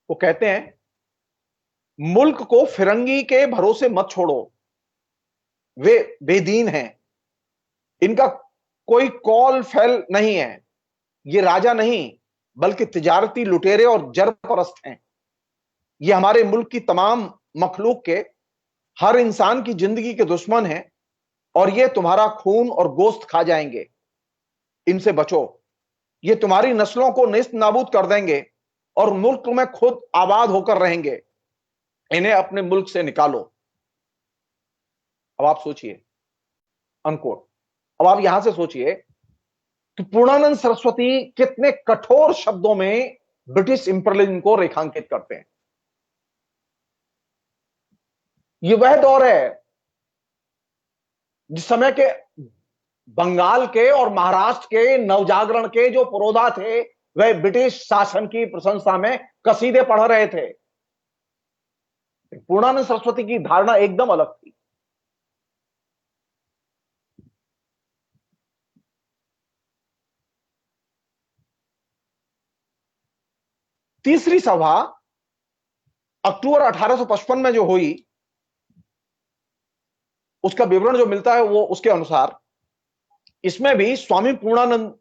वो कहते हैं, मुल्क को फिरंगी के भरोसे मत छोड़ो, वे बेदीन हैं, इनका कोई कौल फैल नहीं है, ये राजा नहीं बल्कि तिजारती लुटेरे और जरपरस्त हैं। ये हमारे मुल्क की तमाम मखलूक के, हर इंसान की जिंदगी के दुश्मन हैं और ये तुम्हारा खून और गोश्त खा जाएंगे। इनसे बचो, ये तुम्हारी नस्लों को नेस्त नाबूद कर देंगे और मुल्क में खुद आबाद होकर रहेंगे। इन्हें अपने मुल्क से निकालो। अब आप सोचिए, अनकोट। अब आप यहां से सोचिए कि पूर्णानंद सरस्वती कितने कठोर शब्दों में ब्रिटिश इंपीरियलिज्म को रेखांकित करते हैं। यह वह दौर है जिस समय के बंगाल के और महाराष्ट्र के नवजागरण के जो पुरोधा थे वह ब्रिटिश शासन की प्रशंसा में कसीदे पढ़ रहे थे। पूर्णानंद सरस्वती की धारणा एकदम अलग थी। तीसरी सभा अक्टूबर 1855 में जो हुई, उसका विवरण जो मिलता है वो उसके अनुसार इसमेमें भी स्वामी पूर्णानंद,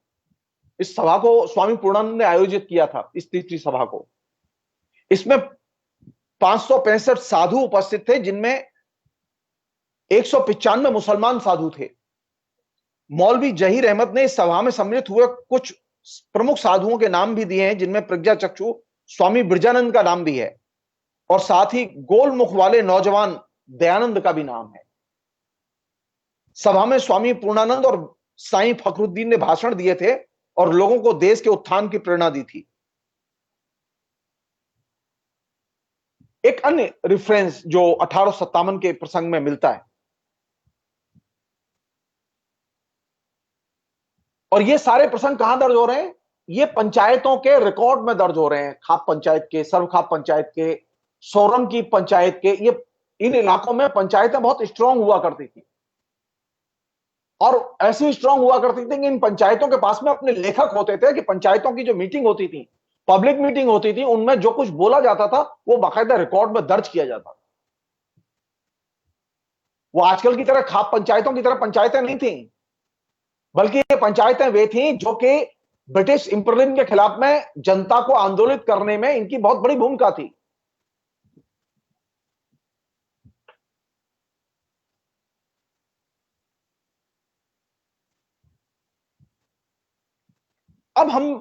इस सभा को स्वामी पूर्णानंद ने आयोजित किया था, इस तीसरी सभा को। इसमें 565 साधु उपस्थित थे, जिनमें 195 मुसलमान साधु थे। मौलवी जहीर अहमद ने इस सभा में सम्मिलित हुए कुछ प्रमुख साधुओं के नाम भी दिए हैं, जिनमें प्रज्ञा चक्षु स्वामी बिरजानंद का नाम भी है और साथ ही गोल मुख वाले नौजवान दयानंद का भी नाम है। सभा में स्वामी पूर्णानंद और साईं फखरुद्दीन ने भाषण दिए थे और लोगों को देश के उत्थान की प्रेरणा दी थी। एक अन्य रेफरेंस जो 1857 के प्रसंग में मिलता है, और ये सारे प्रसंग कहां दर्ज हो रहे हैं? ये पंचायतों के रिकॉर्ड में दर्ज हो रहे हैं। खाप पंचायत के, सर्वखाप पंचायत के, सोरम की पंचायत के। ये इन इलाकों में पंचायतें बहुत स्ट्रांग हुआ करती थी और ऐसी स्ट्रांग हुआ करती थी कि इन पंचायतों के पास में अपने लेखक होते थे कि पंचायतों की जो मीटिंग होती थी, पब्लिक मीटिंग होती थी, उनमें जो कुछ बोला जाता था वो बाकायदा रिकॉर्ड में दर्ज किया जाता था। वो आजकल की तरह खाप पंचायतों की तरह पंचायतें नहीं थी, बल्कि ये पंचायतें वे थी जो कि ब्रिटिश इंपीरियलिज्म के खिलाफ में जनता को आंदोलित करने में इनकी बहुत बड़ी भूमिका थी। अब हम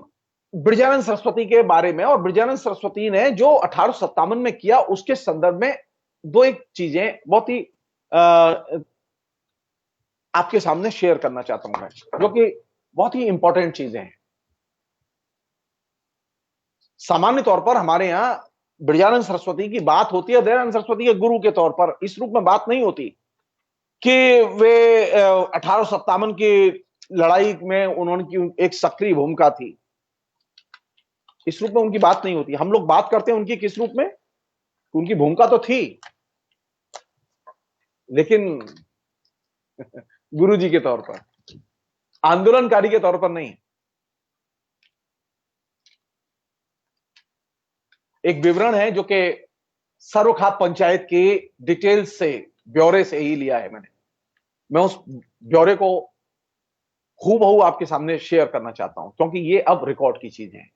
ब्रजानंद सरस्वती के बारे में, और ब्रजानंद सरस्वती ने जो 1857 में किया उसके संदर्भ में दो एक चीजें बहुत ही आपके सामने शेयर करना चाहता हूं मैं, जो कि बहुत ही इंपॉर्टेंट चीजें हैं। सामान्य तौर पर हमारे यहां ब्रजानंद सरस्वती की बात होती है दयानंद सरस्वती के गुरु के तौर पर, इस रूप में बात नहीं होती कि वे 1857 की लड़ाई में उन्होंने एक सक्रिय भूमिका थी। इस रूप में उनकी बात नहीं होती। हम लोग बात करते हैं उनकी किस रूप में, उनकी भूमिका तो थी लेकिन गुरु जी के तौर पर, आंदोलनकारी के तौर पर नहीं। एक विवरण है जो कि सर्वखाप पंचायत की डिटेल्स से, ब्यौरे से ही लिया है मैं उस ब्यौरे को हूबहू आपके सामने शेयर करना चाहता हूं, क्योंकि ये अब रिकॉर्ड की चीजें हैं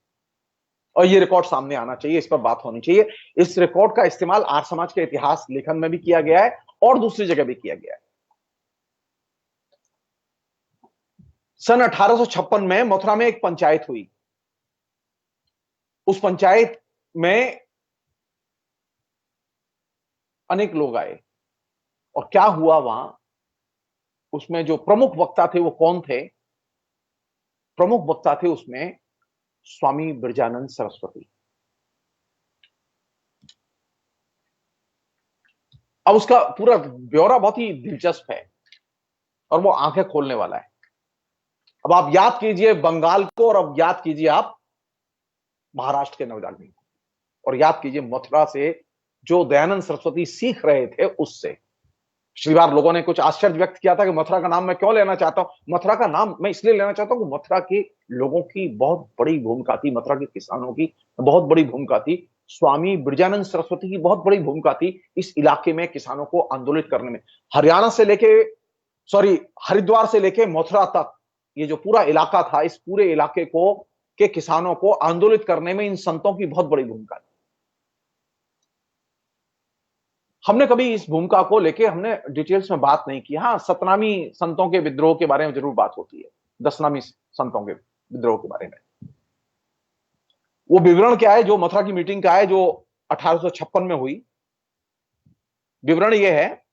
और ये रिकॉर्ड सामने आना चाहिए, इस पर बात होनी चाहिए। इस रिकॉर्ड का इस्तेमाल आर्य समाज के इतिहास लेखन में भी किया गया है और दूसरी जगह भी किया गया है। सन 1856 में मथुरा में एक पंचायत हुई। उस पंचायत में अनेक लोग आए और क्या हुआ वहां, उसमें जो प्रमुख वक्ता थे वो कौन थे? प्रमुख वक्ता थे उसमें स्वामी ब्रजानंद सरस्वती। अब उसका पूरा ब्यौरा बहुत ही दिलचस्प है और वो आंखें खोलने वाला है। अब आप याद कीजिए बंगाल को, और अब याद कीजिए आप महाराष्ट्र के नवजागरण को, और याद कीजिए मथुरा से जो दयानंद सरस्वती सीख रहे थे उससे। पिछली बार लोगों ने कुछ आश्चर्य व्यक्त किया था कि मथुरा का नाम मैं क्यों लेना चाहता हूं। मथुरा का नाम मैं इसलिए लेना चाहता हूं कि मथुरा के लोगों की बहुत बड़ी भूमिका थी, मथुरा के किसानों की बहुत बड़ी भूमिका थी, स्वामी ब्रजानंद सरस्वती की बहुत बड़ी भूमिका थी इस इलाके में किसानों को आंदोलित करने में। हरियाणा से लेके, सॉरी, हरिद्वार से लेके मथुरा तक ये जो पूरा इलाका था, इस पूरे इलाके को के किसानों को आंदोलित करने में इन संतों की बहुत बड़ी भूमिका थी। हमने कभी इस भूमिका को लेके हमने डिटेल्स में बात नहीं की। हाँ, सतनामी संतों के विद्रोह के बारे में जरूर बात होती है, दशनामी संतों के विद्रोह के बारे में। वो विवरण क्या है जो मथुरा की मीटिंग का है, जो 1856 में हुई। विवरण ये है,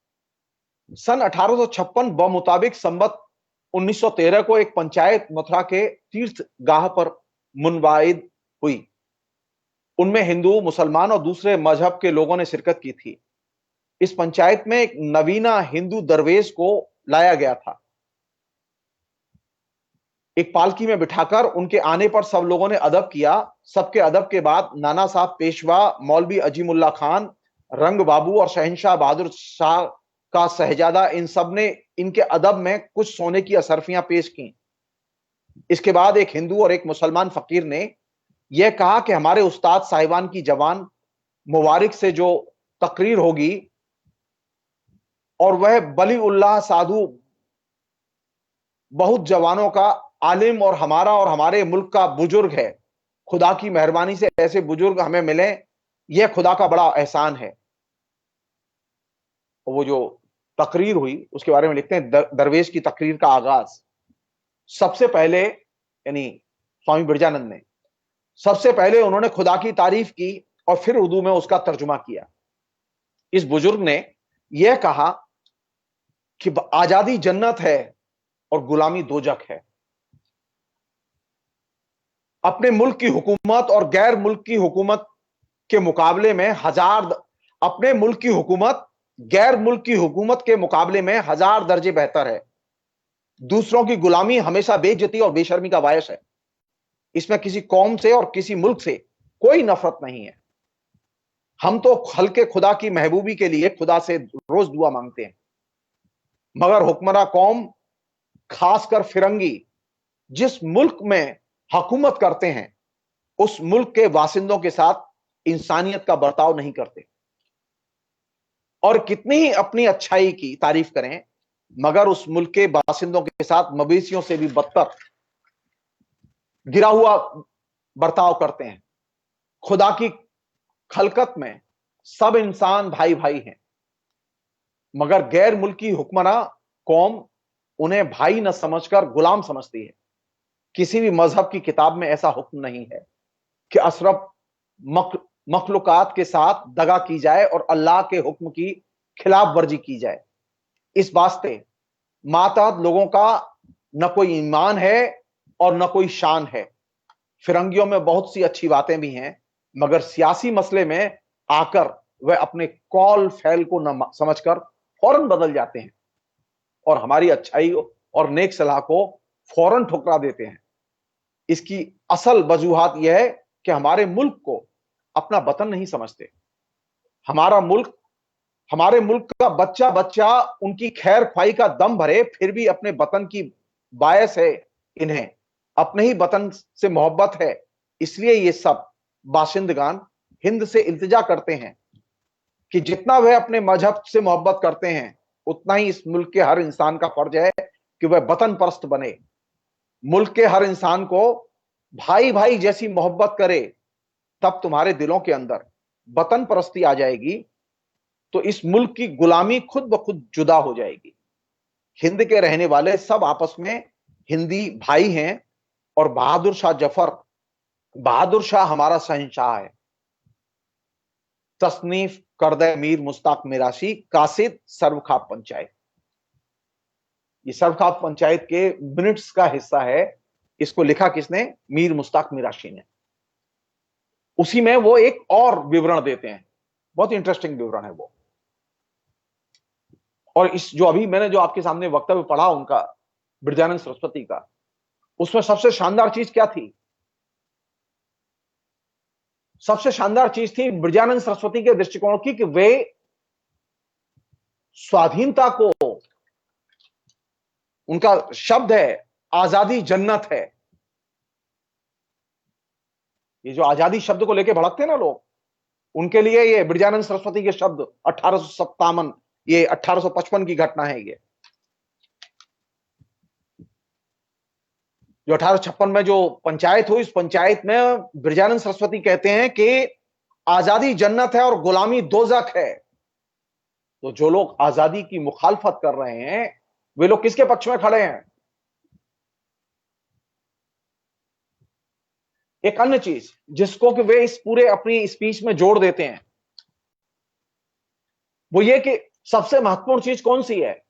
सन 1856 मुताबिक संवत 1913 को एक पंचायत मथुरा के तीर्थ गाह पर मुनवाइद हुई। उनमें हिंदू, मुसलमान और दूसरे मजहब के लोगों ने शिरकत की थी। इस पंचायत में एक नवीना हिंदू दरवेश को लाया गया था। एक पालकी में बिठाकर उनके आने पर सब लोगों ने अदब किया। सबके अदब के बाद नाना साहब पेशवा, मौलवी अजीमुल्ला खान, रंग बाबू और शहंशाह बहादुर शाह का शहजादा, इन सब ने इनके अदब में कुछ सोने की असरफियां पेश की। इसके बाद एक हिंदू और एक मुसलमान फकीर ने यह कहा कि हमारे उस्ताद साहिबान की जवान मुबारक से जो तकरीर होगी और वह बली उल्लाह साधु बहुत जवानों का आलिम और हमारा और हमारे मुल्क का बुजुर्ग है। खुदा की मेहरबानी से ऐसे बुजुर्ग हमें मिले, यह खुदा का बड़ा एहसान है। वो जो तकरीर हुई उसके बारे में लिखते हैं, दरवेश की तकरीर का आगाज सबसे पहले, यानी स्वामी ब्रजानंद ने सबसे पहले उन्होंने खुदा की तारीफ की और फिर उर्दू में उसका तर्जुमा किया। इस बुजुर्ग ने यह कहा कि आजादी जन्नत है और गुलामी दोजख है। अपने मुल्क की हुकूमत और गैर मुल्क की हुकूमत के मुकाबले में अपने मुल्क की हुकूमत गैर मुल्क की हुकूमत के मुकाबले में 1000 दर्जे बेहतर है। दूसरों की गुलामी हमेशा बेइज्जती और बेशर्मी का बायस है। इसमें किसी कौम से और किसी मुल्क से कोई नफरत नहीं है। हम तो हल्के खुदा की महबूबी के लिए खुदा से रोज दुआ मांगते हैं, मगर हुक्मरान कौम, खासकर फिरंगी, जिस मुल्क में हुकूमत करते हैं उस मुल्क के वासिंदों के साथ इंसानियत का बर्ताव नहीं करते और कितनी ही अपनी अच्छाई की तारीफ करें, मगर उस मुल्क के बासिंदों के साथ मवेशियों से भी बदतर गिरा हुआ बर्ताव करते हैं। खुदा की खलकत में सब इंसान भाई भाई हैं, मगर गैर मुल्की हुक्मरां कौम उन्हें भाई न समझकर गुलाम समझती है। किसी भी मजहब की किताब में ऐसा हुक्म नहीं है कि अशरफ मखलूकात के साथ दगा की जाए और अल्लाह के हुक्म की खिलाफ वर्जी की जाए। इस वास्ते मातहत लोगों का न कोई ईमान है और न कोई शान है। फिरंगियों में बहुत सी अच्छी बातें भी हैं, मगर सियासी मसले में आकर वह अपने कौल फैल को न समझकर फौरन बदल जाते हैं और हमारी अच्छाई और नेक सलाह को फौरन ठुकरा देते हैं। इसकी असल वजूहात यह है कि हमारे मुल्क को अपना वतन नहीं समझते। हमारे मुल्क का बच्चा बच्चा उनकी खैर ख्वाही का दम भरे, फिर भी अपने वतन की बायस है, इन्हें अपने ही वतन से मोहब्बत है। इसलिए ये सब बाशिंदगान हिंद से इल्तिजा करते हैं कि जितना वह अपने मजहब से मोहब्बत करते हैं, उतना ही इस मुल्क के हर इंसान का फर्ज है कि वह वतन परस्त बने, मुल्क के हर इंसान को भाई भाई जैसी मोहब्बत करे। तब तुम्हारे दिलों के अंदर वतन परस्ती आ जाएगी, तो इस मुल्क की गुलामी खुद ब खुद जुदा हो जाएगी। हिंद के रहने वाले सब आपस में हिंदी भाई हैं और बहादुर शाह हमारा शहंशाह है। तसनीफ करदे मीर मुश्ताक मिराशी, कासिद सर्वखाप पंचायत। ये सर्वखाप पंचायत के मिनट्स का हिस्सा है। इसको लिखा किसने? मीर मुश्ताक मिराशी ने। उसी में वो एक और विवरण देते हैं, बहुत इंटरेस्टिंग विवरण है वो। और इस जो अभी मैंने जो आपके सामने वक्तव्य पढ़ा उनका, ब्रजानंद सरस्वती का, उसमें सबसे शानदार चीज क्या थी? सबसे शानदार चीज थी ब्रजानंद सरस्वती के दृष्टिकोण की कि वे स्वाधीनता को, उनका शब्द है आजादी जन्नत है। ये जो आजादी शब्द को लेके भड़कते हैं ना लोग, उनके लिए ये ब्रजानंद सरस्वती के शब्द 1857, ये 1855 की घटना है। ये जो 1856 में जो पंचायत हुई, इस पंचायत में ब्रजानंद सरस्वती कहते हैं कि आजादी जन्नत है और गुलामी दोजख है। तो जो लोग आजादी की मुखालफत कर रहे हैं, वे लोग किसके पक्ष में खड़े हैं? एक अन्य चीज जिसको कि वे इस पूरे अपनी स्पीच में जोड़ देते हैं, वो ये कि सबसे महत्वपूर्ण चीज कौन सी है?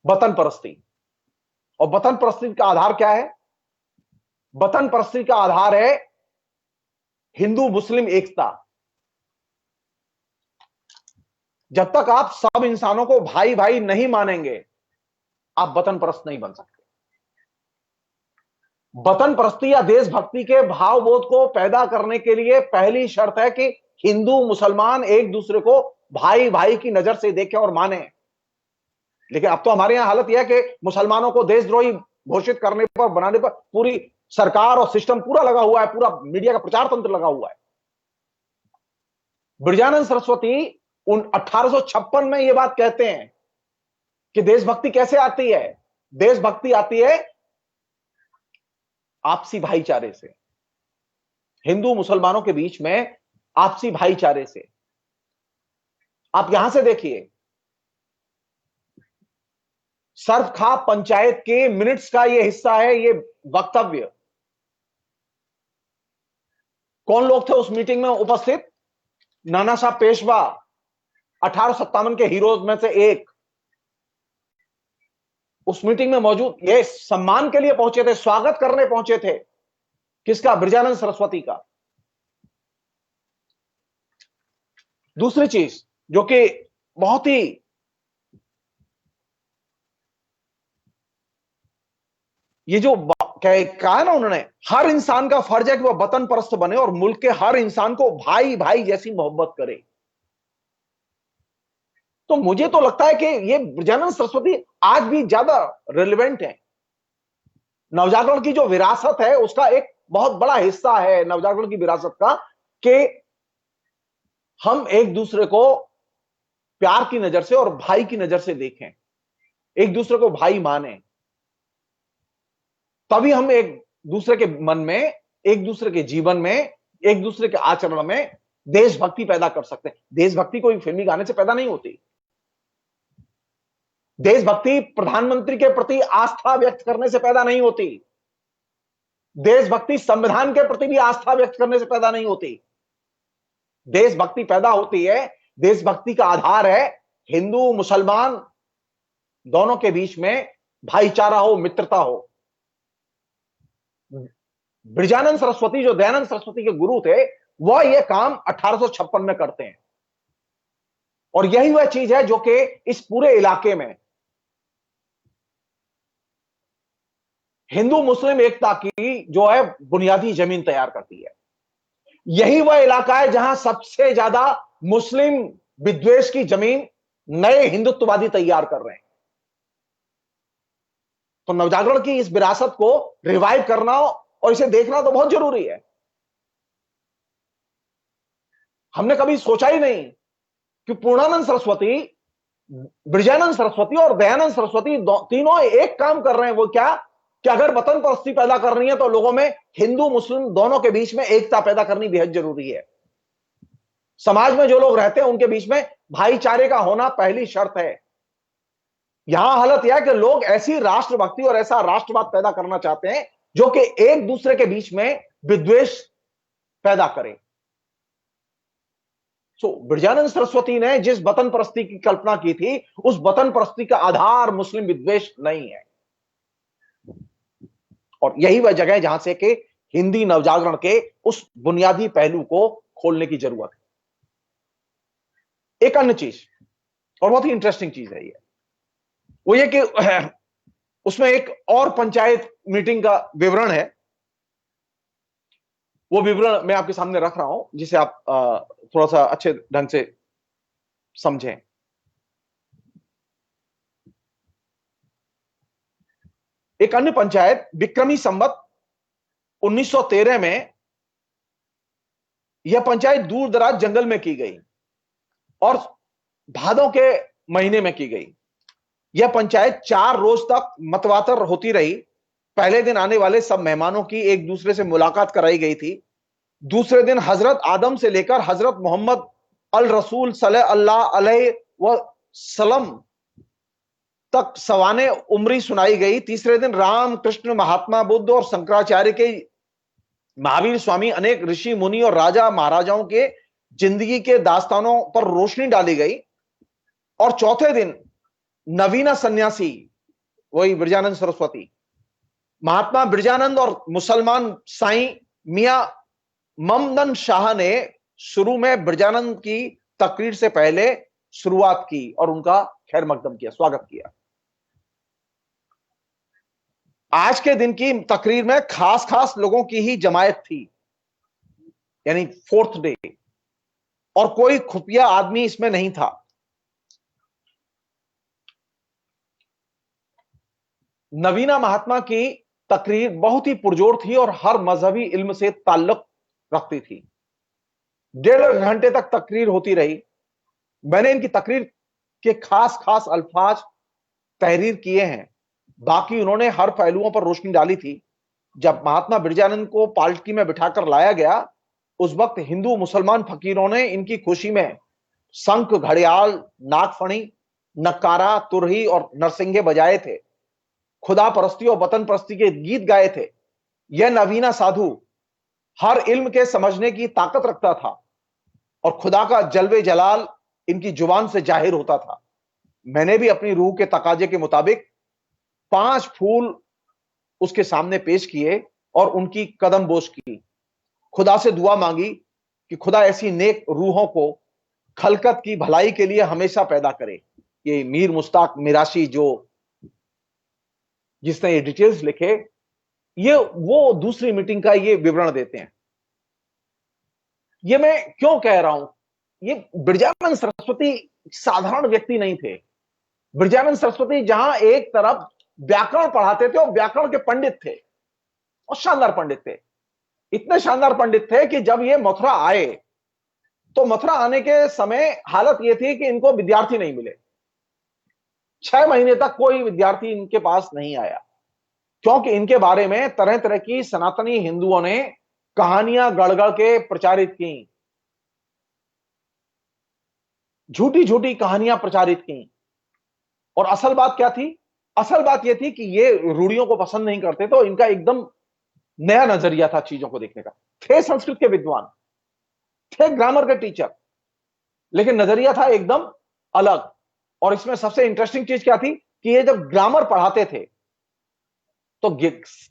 वतन परस्ती। और वतन परस्ती का आधार क्या है? वतन परस्ती का आधार है हिंदू मुस्लिम एकता। जब तक आप सब इंसानों को भाई भाई नहीं मानेंगे, आप वतन परस्त नहीं बन सकते। वतन परस्ती या देशभक्ति के भावबोध को पैदा करने के लिए पहली शर्त है कि हिंदू मुसलमान एक दूसरे को भाई भाई की नजर से देखें और माने। लेकिन अब तो हमारे यहां हालत यह है कि मुसलमानों को देशद्रोही घोषित करने पर, बनाने पर पूरी सरकार और सिस्टम पूरा लगा हुआ है, पूरा मीडिया का प्रचार तंत्र लगा हुआ है। ब्रजानंद सरस्वती उन 1856 में यह बात कहते हैं कि देशभक्ति कैसे आती है? देशभक्ति आती है आपसी भाईचारे से, हिंदू मुसलमानों के बीच में आपसी भाईचारे से। आप यहां से देखिए, सर्वखाप पंचायत के मिनट्स का यह हिस्सा है, ये वक्तव्य। कौन लोग थे उस मीटिंग में उपस्थित? नाना साहब पेशवा, 1857 के हीरोज में से एक, उस मीटिंग में मौजूद। ये सम्मान के लिए पहुंचे थे, स्वागत करने पहुंचे थे। किसका? ब्रजानंद सरस्वती का। दूसरी चीज जो कि बहुत ही ये जो कहा ना उन्होंने, हर इंसान का फर्ज है कि वह वतन परस्त बने और मुल्क के हर इंसान को भाई भाई जैसी मोहब्बत करे। तो मुझे तो लगता है कि ये ब्रजानंद सरस्वती आज भी ज्यादा रिलेवेंट है। नवजागरण की जो विरासत है, उसका एक बहुत बड़ा हिस्सा है नवजागरण की विरासत का कि हम एक दूसरे को प्यार की नजर से और भाई की नजर से देखें, एक दूसरे को भाई माने, तभी हम एक दूसरे के मन में, एक दूसरे के जीवन में, एक दूसरे के आचरण में देशभक्ति पैदा कर सकते हैं। देशभक्ति कोई फिल्मी गाने से पैदा नहीं होती। देशभक्ति प्रधानमंत्री के प्रति आस्था व्यक्त करने से पैदा नहीं होती। देशभक्ति संविधान के प्रति भी आस्था व्यक्त करने से पैदा नहीं होती। देशभक्ति पैदा होती है, देशभक्ति का आधार है हिंदू मुसलमान दोनों के बीच में भाईचारा हो, मित्रता हो। ब्रजानंद सरस्वती, जो दयानंद सरस्वती के गुरु थे, वह यह काम 1856 में करते हैं। और यही वह चीज है जो कि इस पूरे इलाके में हिंदू मुस्लिम एकता की जो है बुनियादी जमीन तैयार करती है। यही वह इलाका है जहां सबसे ज्यादा मुस्लिम विद्वेष की जमीन नए हिंदुत्ववादी तैयार कर रहे हैं। तो नवजागरण की इस विरासत को रिवाइव करना और इसे देखना तो बहुत जरूरी है। हमने कभी सोचा ही नहीं कि पूर्णानंद सरस्वती, ब्रजानंद सरस्वती और दयानंद सरस्वती तीनों एक काम कर रहे हैं। वो क्या कि अगर वतन परस्ती पैदा करनी है तो लोगों में, हिंदू मुस्लिम दोनों के बीच में एकता पैदा करनी बेहद जरूरी है। समाज में जो लोग रहते हैं उनके बीच में भाईचारे का होना पहली शर्त है। यहां हालत यह है कि लोग ऐसी राष्ट्रभक्ति और ऐसा राष्ट्रवाद पैदा करना चाहते हैं जो कि एक दूसरे के बीच में विद्वेष पैदा करे। ब्रजानंद सरस्वती ने जिस वतन परस्ती की कल्पना की थी, उस वतन परस्ती का आधार मुस्लिम विद्वेष नहीं है। और यही वह जगह है जहां से कि हिंदी नवजागरण के उस बुनियादी पहलू को खोलने की जरूरत है। एक अन्य चीज, और बहुत ही इंटरेस्टिंग चीज है ये, वो ये कि उसमें एक और पंचायत मीटिंग का विवरण है। वो विवरण मैं आपके सामने रख रहा हूं, जिसे आप थोड़ा सा अच्छे ढंग से समझें। एक अन्य पंचायत विक्रमी संवत 1913 में, यह पंचायत दूर दराज जंगल में की गई और भादों के महीने में की गई। यह पंचायत 4 रोज तक मतवातर होती रही। पहले दिन आने वाले सब मेहमानों की एक दूसरे से मुलाकात कराई गई थी। दूसरे दिन हजरत आदम से लेकर हजरत मोहम्मद अल रसूल सल्लल्लाहु अलैहि वसल्लम तक सवाने उम्री सुनाई गई। तीसरे दिन राम, कृष्ण, महात्मा बुद्ध और शंकराचार्य के, महावीर स्वामी, अनेक ऋषि मुनि और राजा महाराजाओं के जिंदगी के दास्तानों पर रोशनी डाली गई। और चौथे दिन नवीना सन्यासी, वही ब्रजानंद सरस्वती, महात्मा ब्रजानंद और मुसलमान साईं मियां ममदन शाह ने शुरू में ब्रजानंद की तकरीर से पहले शुरुआत की और उनका खैर मकदम किया, स्वागत किया। आज के दिन की तकरीर में खास खास लोगों की ही जमायत थी, यानी 4th डे, और कोई खुफिया आदमी इसमें नहीं था। नवीना महात्मा की तकरीर बहुत ही पुरजोर थी और हर मजहबी इल्म से ताल्लुक रखती थी। 1.5 घंटे तक तकरीर होती रही। मैंने इनकी तकरीर के खास खास अल्फाज तहरीर किए हैं, बाकी उन्होंने हर पहलुओं पर रोशनी डाली थी। जब महात्मा ब्रजानंद को पालकी में बिठाकर लाया गया, उस वक्त हिंदू मुसलमान फकीरों ने इनकी खुशी में शंख, घड़ियाल, नागफणी, नक्कारा, तुरही और नरसिंगे बजाए थे। खुदा परस्ती और वतन परस्ती के गीत गाए थे। यह नवीना साधु हर इल्म के समझने की ताकत रखता था और खुदा का जलवे जलाल इनकी जुबान से जाहिर होता था। मैंने भी अपनी रूह के तकाजे के मुताबिक 5 फूल उसके सामने पेश किए और उनकी कदम बोश की। खुदा से दुआ मांगी कि खुदा ऐसी नेक रूहों को खलकत की भलाई के लिए हमेशा पैदा करे। ये मीर मुश्ताक मिराशी, जो जिसने ये डिटेल्स लिखे, ये वो दूसरी मीटिंग का ये विवरण देते हैं। ये मैं क्यों कह रहा हूं, ये ब्रजानंद सरस्वती साधारण व्यक्ति नहीं थे। ब्रजानंद सरस्वती जहां एक तरफ व्याकरण पढ़ाते थे और व्याकरण के पंडित थे और शानदार पंडित थे। इतने शानदार पंडित थे कि जब ये मथुरा आए तो मथुरा आने के समय हालत यह थी कि इनको विद्यार्थी नहीं मिले। 6 महीने तक कोई विद्यार्थी इनके पास नहीं आया, क्योंकि इनके बारे में तरह तरह की सनातनी हिंदुओं ने कहानियां गढ़ गढ़ के प्रचारित की, झूठी झूठी कहानियां प्रचारित की। और असल बात क्या थी? असल बात यह थी कि ये रूढ़ियों को पसंद नहीं करते, तो इनका एकदम नया नजरिया था चीजों को देखने का। थे संस्कृत के विद्वान, थे ग्रामर के टीचर, लेकिन नजरिया था एकदम अलग। और इसमें सबसे इंटरेस्टिंग चीज क्या थी कि ये जब ग्रामर पढ़ाते थे तो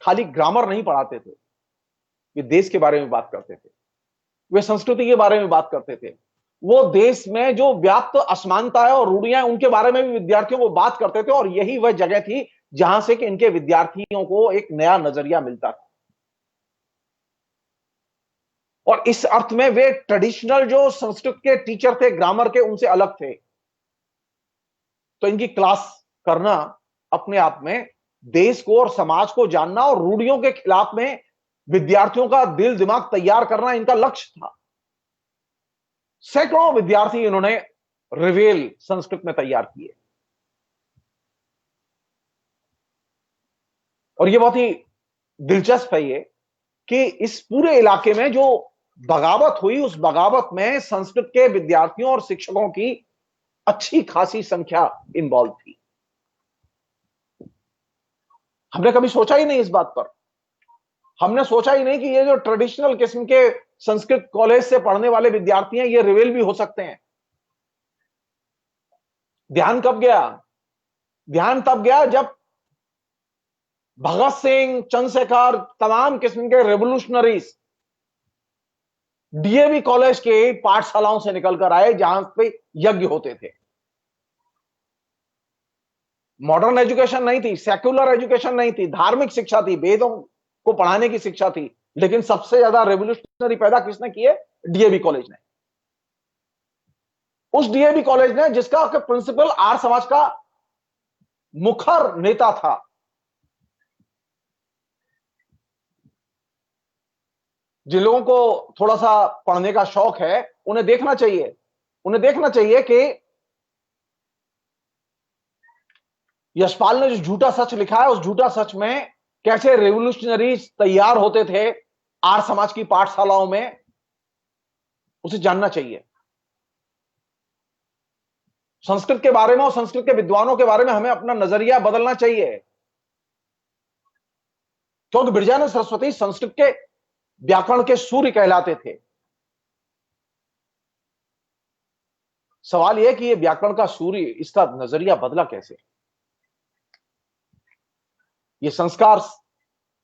खाली ग्रामर नहीं पढ़ाते थे, वे देश के बारे में बात करते थे, वे संस्कृति के बारे में बात करते थे, वो देश में जो व्याप्त असमानता है और रूढ़ियां उनके बारे में भी विद्यार्थियों को बात करते थे। और यही वह जगह थी जहां से कि इनके विद्यार्थियों को एक नया नजरिया मिलता था। और इस अर्थ में वे ट्रेडिशनल जो संस्कृत के टीचर थे ग्रामर के, उनसे अलग थे। तो इनकी क्लास करना अपने आप में देश को और समाज को जानना और रूढ़ियों के खिलाफ में विद्यार्थियों का दिल दिमाग तैयार करना इनका लक्ष्य था। सैकड़ों विद्यार्थी इन्होंने रिवेल संस्कृत में तैयार किए। और यह बहुत ही दिलचस्प है ये कि इस पूरे इलाके में जो बगावत हुई, उस बगावत में संस्कृत के विद्यार्थियों और शिक्षकों की अच्छी खासी संख्या इन्वॉल्व थी। हमने कभी सोचा ही नहीं इस बात पर। हमने सोचा ही नहीं कि ये जो ट्रेडिशनल किस्म के संस्कृत कॉलेज से पढ़ने वाले विद्यार्थी हैं, ये रिवेल भी हो सकते हैं। ध्यान कब गया? ध्यान तब गया जब भगत सिंह, चंद्रशेखर, तमाम किस्म के रेवोल्यूशनरीज डीएवी कॉलेज के पाठशालाओं से निकलकर आए, जहां पे यज्ञ होते थे। मॉडर्न एजुकेशन नहीं थी, सेक्युलर एजुकेशन नहीं थी, धार्मिक शिक्षा थी, वेदों को पढ़ाने की शिक्षा थी। लेकिन सबसे ज्यादा रेवोल्यूशनरी पैदा किसने किए? डीएवी कॉलेज ने। उस डीएवी कॉलेज ने जिसका प्रिंसिपल आर्य समाज का मुखर नेता था। जिन लोगों को थोड़ा सा पढ़ने का शौक है, उन्हें देखना चाहिए, उन्हें देखना चाहिए कि यशपाल ने जो झूठा सच लिखा है, उस झूठा सच में कैसे रेवोल्यूशनरीज तैयार होते थे आर्य समाज की पाठशालाओं में, उसे जानना चाहिए। संस्कृत के बारे में और संस्कृत के विद्वानों के बारे में हमें अपना नजरिया बदलना चाहिए, क्योंकि बिरजानंद सरस्वती संस्कृत के व्याकरण के सूर्य कहलाते थे। सवाल यह कि यह व्याकरण का सूर्य, इसका नजरिया बदला कैसे? ये संस्कार,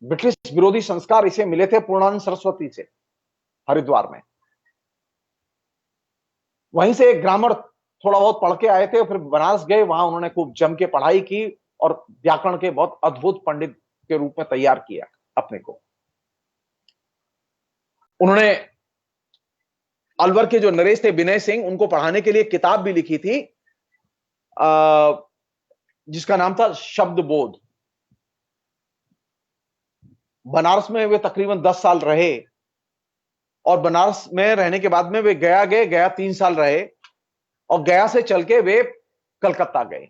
ब्रिटिश विरोधी संस्कार इसे मिले थे पूर्णानंद सरस्वती से हरिद्वार में। वहीं से एक ग्रामर थोड़ा बहुत पढ़ के आए थे, फिर बनारस गए, वहां उन्होंने खूब जम के पढ़ाई की और व्याकरण के बहुत अद्भुत पंडित के रूप में तैयार किया अपने को। उन्होंने अलवर के जो नरेश थे विनय सिंह, उनको पढ़ाने के लिए किताब भी लिखी थी जिसका नाम था शब्द बोध। बनारस में वे तकरीबन 10 साल रहे और बनारस में रहने के बाद में वे गया गए, गया 3 साल रहे और गया से चल के वे कलकत्ता गए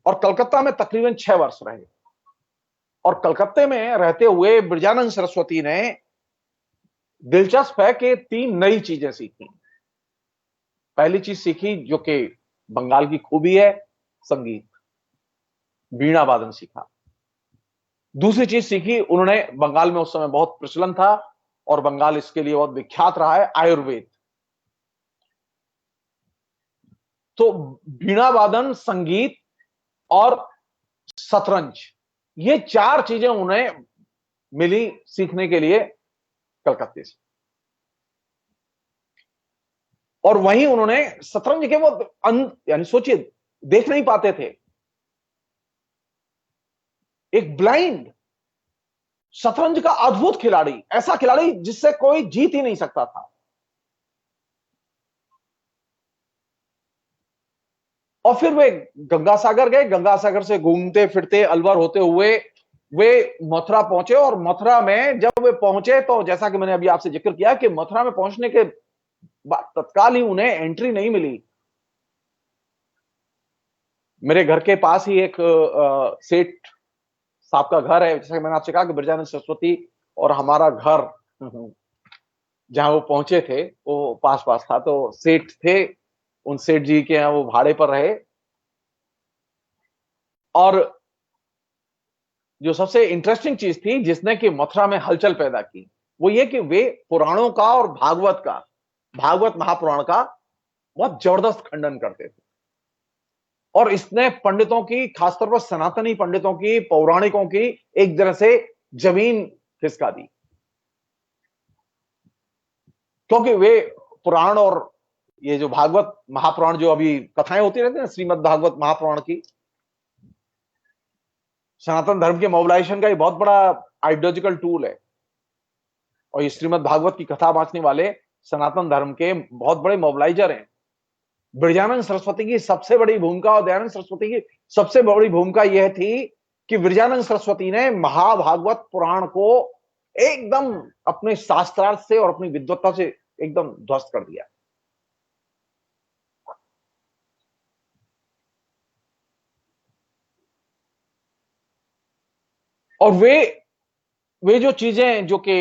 और कलकत्ता में तकरीबन 6 वर्ष रहे। और कलकत्ते में रहते हुए बिरजानंद सरस्वती ने, दिलचस्प है कि 3 नई चीजें सीखी। पहली चीज सीखी जो कि बंगाल की खूबी है, संगीत, वीणा वादन सीखा। दूसरी चीज सीखी उन्होंने, बंगाल में उस समय बहुत प्रचलन था और बंगाल इसके लिए बहुत विख्यात रहा है, आयुर्वेद। तो वीणा वादन, संगीत और शतरंज, ये 4 चीजें उन्हें मिली सीखने के लिए कलकत्ते से। और वहीं उन्होंने शतरंज के वो यानी सोचिए, देख नहीं पाते थे, एक ब्लाइंड शतरंज का अद्भुत खिलाड़ी, ऐसा खिलाड़ी जिससे कोई जीत ही नहीं सकता था। और फिर वे गंगा सागर गए, गंगा सागर से घूमते फिरते अलवर होते हुए वे मथुरा पहुंचे। और मथुरा में जब वे पहुंचे तो जैसा कि मैंने अभी आपसे जिक्र किया कि मथुरा में पहुंचने के तत्काल ही उन्हें एंट्री नहीं मिली। मेरे घर के पास ही एक सेठ साहब का घर है, जैसे मैंने आपसे कहा कि ब्रजानंद सरस्वती और हमारा घर जहां वो पहुंचे थे वो पास पास था। तो सेठ थे, उन सेठ जी के यहाँ वो भाड़े पर रहे। और जो सबसे इंटरेस्टिंग चीज थी जिसने कि मथुरा में हलचल पैदा की, वो ये कि वे पुराणों का और भागवत महापुराण का बहुत जबरदस्त खंडन करते थे। और इसने पंडितों की, खासतौर पर सनातनी पंडितों की, पौराणिकों की एक तरह से जमीन खिसका दी, क्योंकि वे पुराण और ये जो भागवत महापुराण जो अभी कथाएं होती रहती है, श्रीमद् भागवत महापुराण की, सनातन धर्म के मोबिलाइजेशन का ये बहुत बड़ा आइडियोलॉजिकल टूल है। और ये श्रीमद् भागवत की कथा बांचने वाले सनातन धर्म के बहुत बड़े मोबिलाइजर हैं। ब्रजानंद सरस्वती की सबसे बड़ी भूमिका और दयानंद सरस्वती की सबसे बड़ी भूमिका यह थी कि ब्रजानंद सरस्वती ने महाभागवत पुराण को एकदम अपने शास्त्रार्थ से और अपनी विद्वत्ता से एकदम ध्वस्त कर दिया। और वे जो चीजें जो कि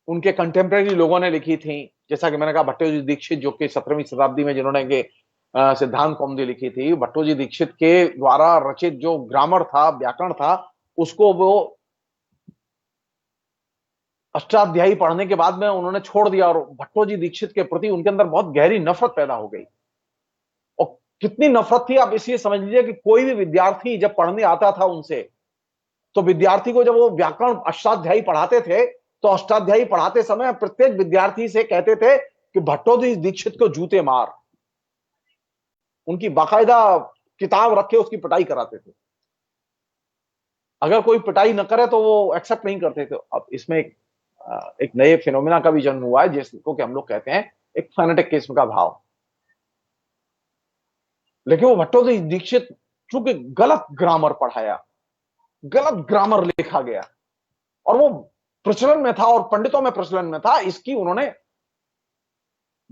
उनके कंटेम्प्रेरी लोगों ने लिखी थी, जैसा कि मैंने कहा भट्टोजी दीक्षित जो कि 17वीं शताब्दी में जिन्होंने के सिद्धांत कौमुदी लिखी थी, भट्टोजी दीक्षित के द्वारा रचित जो ग्रामर था, व्याकरण था, उसको वो अष्टाध्यायी पढ़ने के बाद में उन्होंने छोड़ दिया। और भट्टोजी दीक्षित के प्रति उनके अंदर बहुत गहरी नफरत पैदा हो गई। और कितनी नफरत थी आप इसलिए समझ लीजिए कि कोई भी विद्यार्थी जब पढ़ने आता था उनसे, तो विद्यार्थी को जब वो व्याकरण अष्टाध्यायी पढ़ाते थे, तो अष्टाध्यायी पढ़ाते समय प्रत्येक विद्यार्थी से कहते थे कि भट्टोजी दीक्षित को जूते मार। उनकी बाकायदा किताब रख के उसकी पिटाई कराते थे। अगर कोई पिटाई न करे तो वो एक्सेप्ट नहीं करते थे। अब इसमें एक नए फिनोमिना का भी जन्म हुआ है, जिसको कि हम लोग कहते हैं एक फेनेटिक किस्म का भाव। लेकिन वो भट्टोजी दीक्षित चूंकि गलत ग्रामर पढ़ाया, गलत ग्रामर लिखा गया, और वो प्रचलन में था और पंडितों में प्रचलन में था, इसकी उन्होंने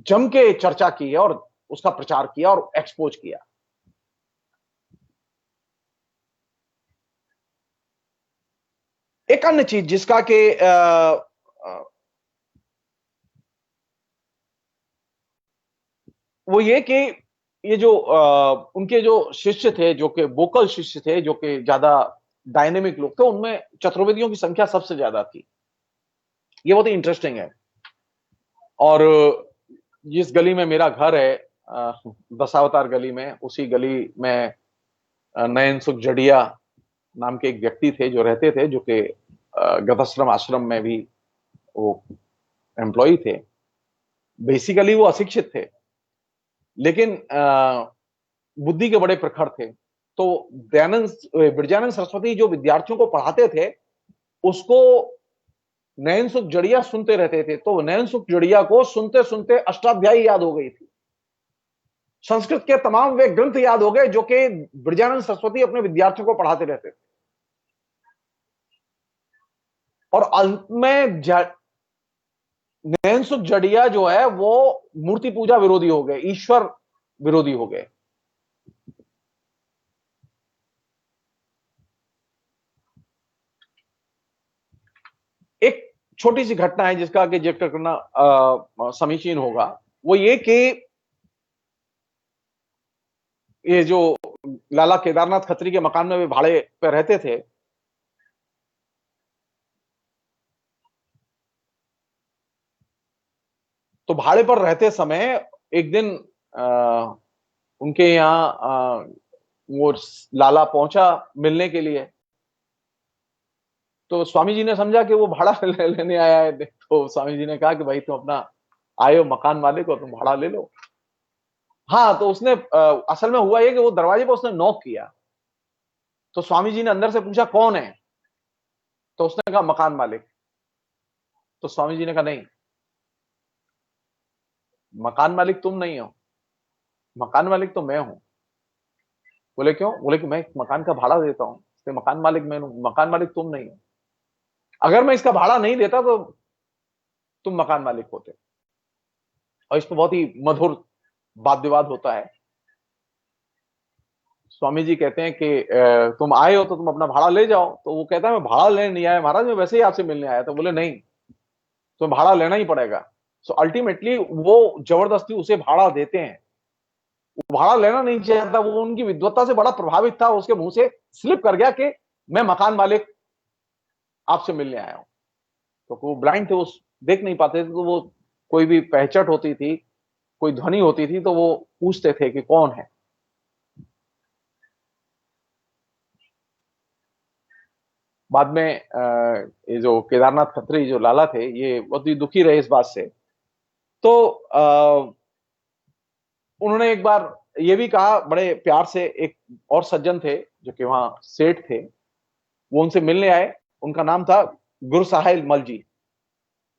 जम के चर्चा की है और उसका प्रचार किया और एक्सपोज किया। एक अन्य चीज जिसका कि वो ये कि ये जो उनके जो शिष्य थे, जो कि वोकल शिष्य थे, जो कि ज्यादा डायनेमिक लोग थे, उनमें चतुर्वेदियों की संख्या सबसे ज्यादा थी। ये बहुत ही इंटरेस्टिंग है। और जिस गली में मेरा घर है, दशावतार गली में, उसी गली में नयन सुख जड़िया नाम के एक व्यक्ति थे जो रहते थे, जो कि गृहस्थाश्रम आश्रम में भी वो एम्प्लॉई थे। बेसिकली वो अशिक्षित थे, लेकिन बुद्धि के बड़े प्रखर थे। तो ब्रजानंद सरस्वती जो विद्यार्थियों को पढ़ाते थे, उसको नयन सुख जड़िया सुनते रहते थे। तो नयन सुख जड़िया को सुनते सुनते अष्टाध्यायी याद हो गई थी, संस्कृत के तमाम वे ग्रंथ याद हो गए जो कि ब्रजानंद सरस्वती अपने विद्यार्थियों को पढ़ाते रहते थे। और अंत में नयन सुख जड़िया जो है वो मूर्ति पूजा विरोधी हो गए, ईश्वर विरोधी हो गए। एक छोटी सी घटना है जिसका आगे जिक्र करना समीचीन होगा। वो ये कि ये जो लाला केदारनाथ खत्री के मकान में वे भाड़े पे रहते थे, तो भाड़े पर रहते समय एक दिन उनके यहाँ वो लाला पहुंचा मिलने के लिए। तो स्वामी जी ने समझा कि वो भाड़ा लेने आया है। तो स्वामी जी ने कहा कि भाई तुम अपना आए हो मकान मालिक हो, तुम भाड़ा ले लो। हाँ, तो उसने असल में हुआ ये कि वो दरवाजे पर उसने नॉक किया। तो स्वामी जी ने अंदर से पूछा कौन है, तो उसने कहा मकान मालिक। तो स्वामी जी ने कहा नहीं, मकान मालिक तुम नहीं हो, मकान मालिक तो मैं हूं। बोले क्यों? बोले कि मैं मकान का भाड़ा देता हूं, इसलिए मकान मालिक मैं हूं, मकान मालिक तुम नहीं हो। अगर मैं इसका भाड़ा नहीं देता तो तुम मकान मालिक होते। और इस पर बहुत ही मधुर वाद विवाद होता है। स्वामी जी कहते हैं कि तुम आए हो तो तुम अपना भाड़ा ले जाओ। तो वो कहता है मैं भाड़ा लेने नहीं आया महाराज, मैं वैसे ही आपसे मिलने आया। तो बोले नहीं, तुम्हें भाड़ा लेना ही पड़ेगा। सो अल्टीमेटली वो जबरदस्ती उसे भाड़ा देते हैं। वो भाड़ा लेना नहीं चाहता, वो उनकी विद्वत्ता से बड़ा प्रभावित था, उसके मुंह से स्लिप कर गया कि मैं मकान मालिक आपसे मिलने आया हूं। तो वो ब्लाइंड थे, वो देख नहीं पाते थे। तो वो कोई भी पहचट होती थी, कोई ध्वनि होती थी, तो वो पूछते थे कि कौन है। बाद में ये जो केदारनाथ खत्री जो लाला थे, ये बहुत ही दुखी रहे इस बात से। तो उन्होंने एक बार ये भी कहा बड़े प्यार से, एक और सज्जन थे जो कि वहां सेठ थे, वो उनसे मिलने आए। उनका नाम था गुरसाहिल मल जी।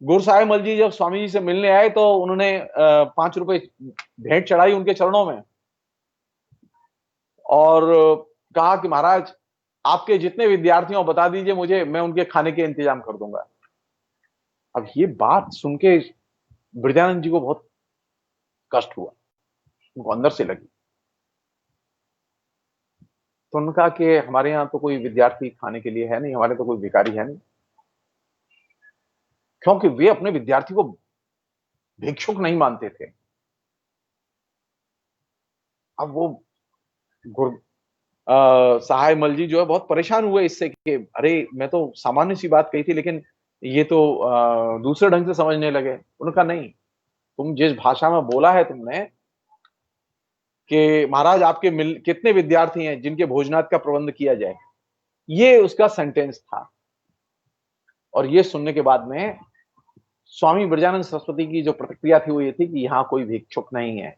गुरसाहिल मल जी जब स्वामी जी से मिलने आए तो उन्होंने 5 रुपए भेंट चढ़ाई उनके चरणों में और कहा कि महाराज आपके जितने विद्यार्थी हो बता दीजिए मुझे, मैं उनके खाने के इंतजाम कर दूंगा। अब ये बात सुन के ब्रजानंद जी को बहुत कष्ट हुआ, उनको अंदर से लगी। तो उन्होंने कहा कि हमारे यहाँ तो कोई विद्यार्थी खाने के लिए है नहीं, हमारे तो कोई भिखारी है नहीं। क्योंकि वे अपने विद्यार्थी को भिक्षुक नहीं मानते थे। अब वो सहाय मल जी जो है बहुत परेशान हुए इससे कि अरे मैं तो सामान्य सी बात कही थी, लेकिन ये तो दूसरे ढंग से समझने लगे। उन्होंने कहा नहीं, तुम जिस भाषा में बोला है तुमने कि महाराज आपके कितने विद्यार्थी हैं जिनके भोजनात का प्रबंध किया जाए, ये उसका सेंटेंस था। और ये सुनने के बाद में स्वामी ब्रजानंद सरस्वती की जो प्रतिक्रिया थी वो ये थी कि यहां कोई भिक्षुक नहीं है,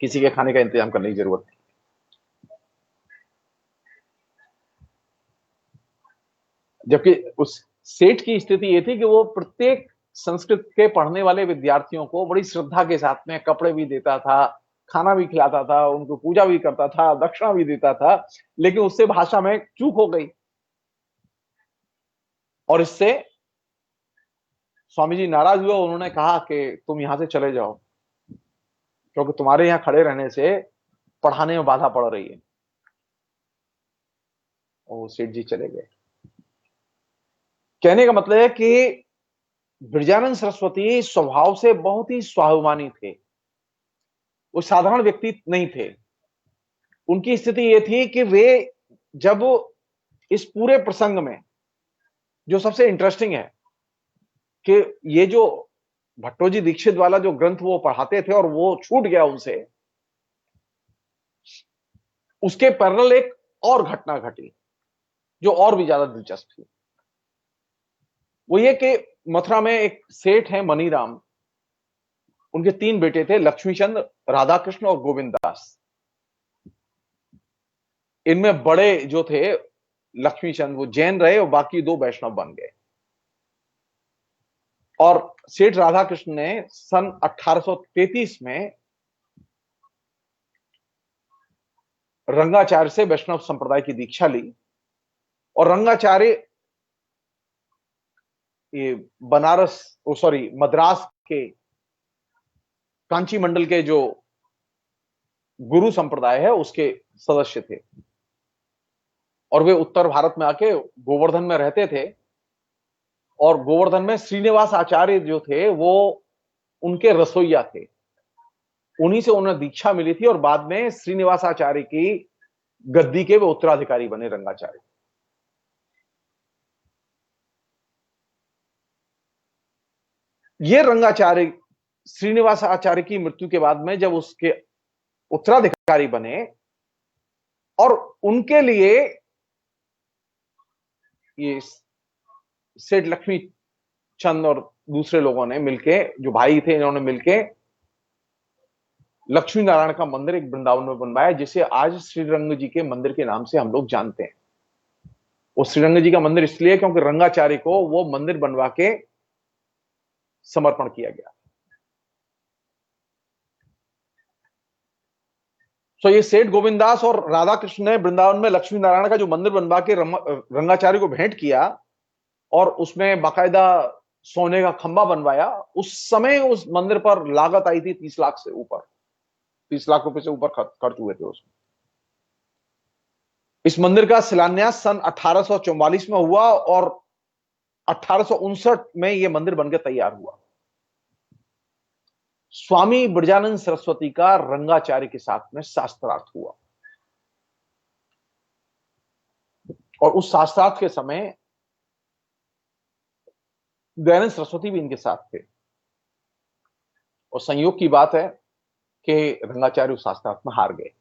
किसी के खाने का इंतजाम करने की जरूरत नहीं। जबकि उस सेठ की स्थिति ये थी कि वो प्रत्येक संस्कृत के पढ़ने वाले विद्यार्थियों को बड़ी श्रद्धा के साथ में कपड़े भी देता था, खाना भी खिलाता था, उनको पूजा भी करता था, दक्षिणा भी देता था। लेकिन उससे भाषा में चूक हो गई और इससे स्वामी जी नाराज हुए। उन्होंने कहा कि तुम यहां से चले जाओ, क्योंकि तुम्हारे यहां खड़े रहने से पढ़ाने में बाधा पड़ रही है। और सेठ जी चले गए। कहने का मतलब है कि ब्रजानंद सरस्वती स्वभाव से बहुत ही स्वाभिमानी थे, वो साधारण व्यक्ति नहीं थे। उनकी स्थिति ये थी कि वे जब इस पूरे प्रसंग में जो सबसे इंटरेस्टिंग है कि ये जो भट्टोजी दीक्षित वाला जो ग्रंथ वो पढ़ाते थे और वो छूट गया उनसे, उसके पैरेलल एक और घटना घटी जो और भी ज्यादा दिलचस्प थी। वो ये कि मथुरा में एक सेठ है मनीराम, उनके 3 बेटे थे, लक्ष्मीचंद, राधाकृष्ण और गोविंददास। इनमें बड़े जो थे लक्ष्मीचंद वो जैन रहे और बाकी 2 वैष्णव बन गए। और सेठ राधाकृष्ण ने सन 1833 में रंगाचार्य से वैष्णव संप्रदाय की दीक्षा ली। और रंगाचार्य ये मद्रास के कांची मंडल के जो गुरु संप्रदाय है उसके सदस्य थे। और वे उत्तर भारत में आके गोवर्धन में रहते थे। और गोवर्धन में श्रीनिवास आचार्य जो थे वो उनके रसोइया थे। उन्हीं से उन्हें दीक्षा मिली थी और बाद में श्रीनिवास आचार्य की गद्दी के वे उत्तराधिकारी बने रंगाचार्य। ये रंगाचार्य श्रीनिवास आचार्य की मृत्यु के बाद में जब उसके उत्तराधिकारी बने और उनके लिए ये सेठ लक्ष्मी चंद और दूसरे लोगों ने मिलके, जो भाई थे, इन्होंने मिलके लक्ष्मी नारायण का मंदिर एक वृंदावन में बनवाया, जिसे आज श्रीरंग जी के मंदिर के नाम से हम लोग जानते हैं। वो श्रीरंग जी का मंदिर इसलिए क्योंकि रंगाचार्य को वो मंदिर बनवा के समर्पण किया गया। तो ये सेठ गोविंददास और राधा कृष्ण ने वृंदावन में लक्ष्मी नारायण का जो मंदिर बनवा के रंगाचार्य को भेंट किया और उसमें बाकायदा सोने का खंबा बनवाया, उस समय उस मंदिर पर लागत आई थी 30 लाख से ऊपर, 30 लाख रुपए से ऊपर खर्च हुए थे उसमें। इस मंदिर का शिलान्यास सन 1844 में हुआ और 1859 में यह मंदिर बनकर तैयार हुआ। स्वामी ब्रजानंद सरस्वती का रंगाचार्य के साथ में शास्त्रार्थ हुआ, और उस शास्त्रार्थ के समय दयानंद सरस्वती भी इनके साथ थे। और संयोग की बात है कि रंगाचार्य उस शास्त्रार्थ में हार गए।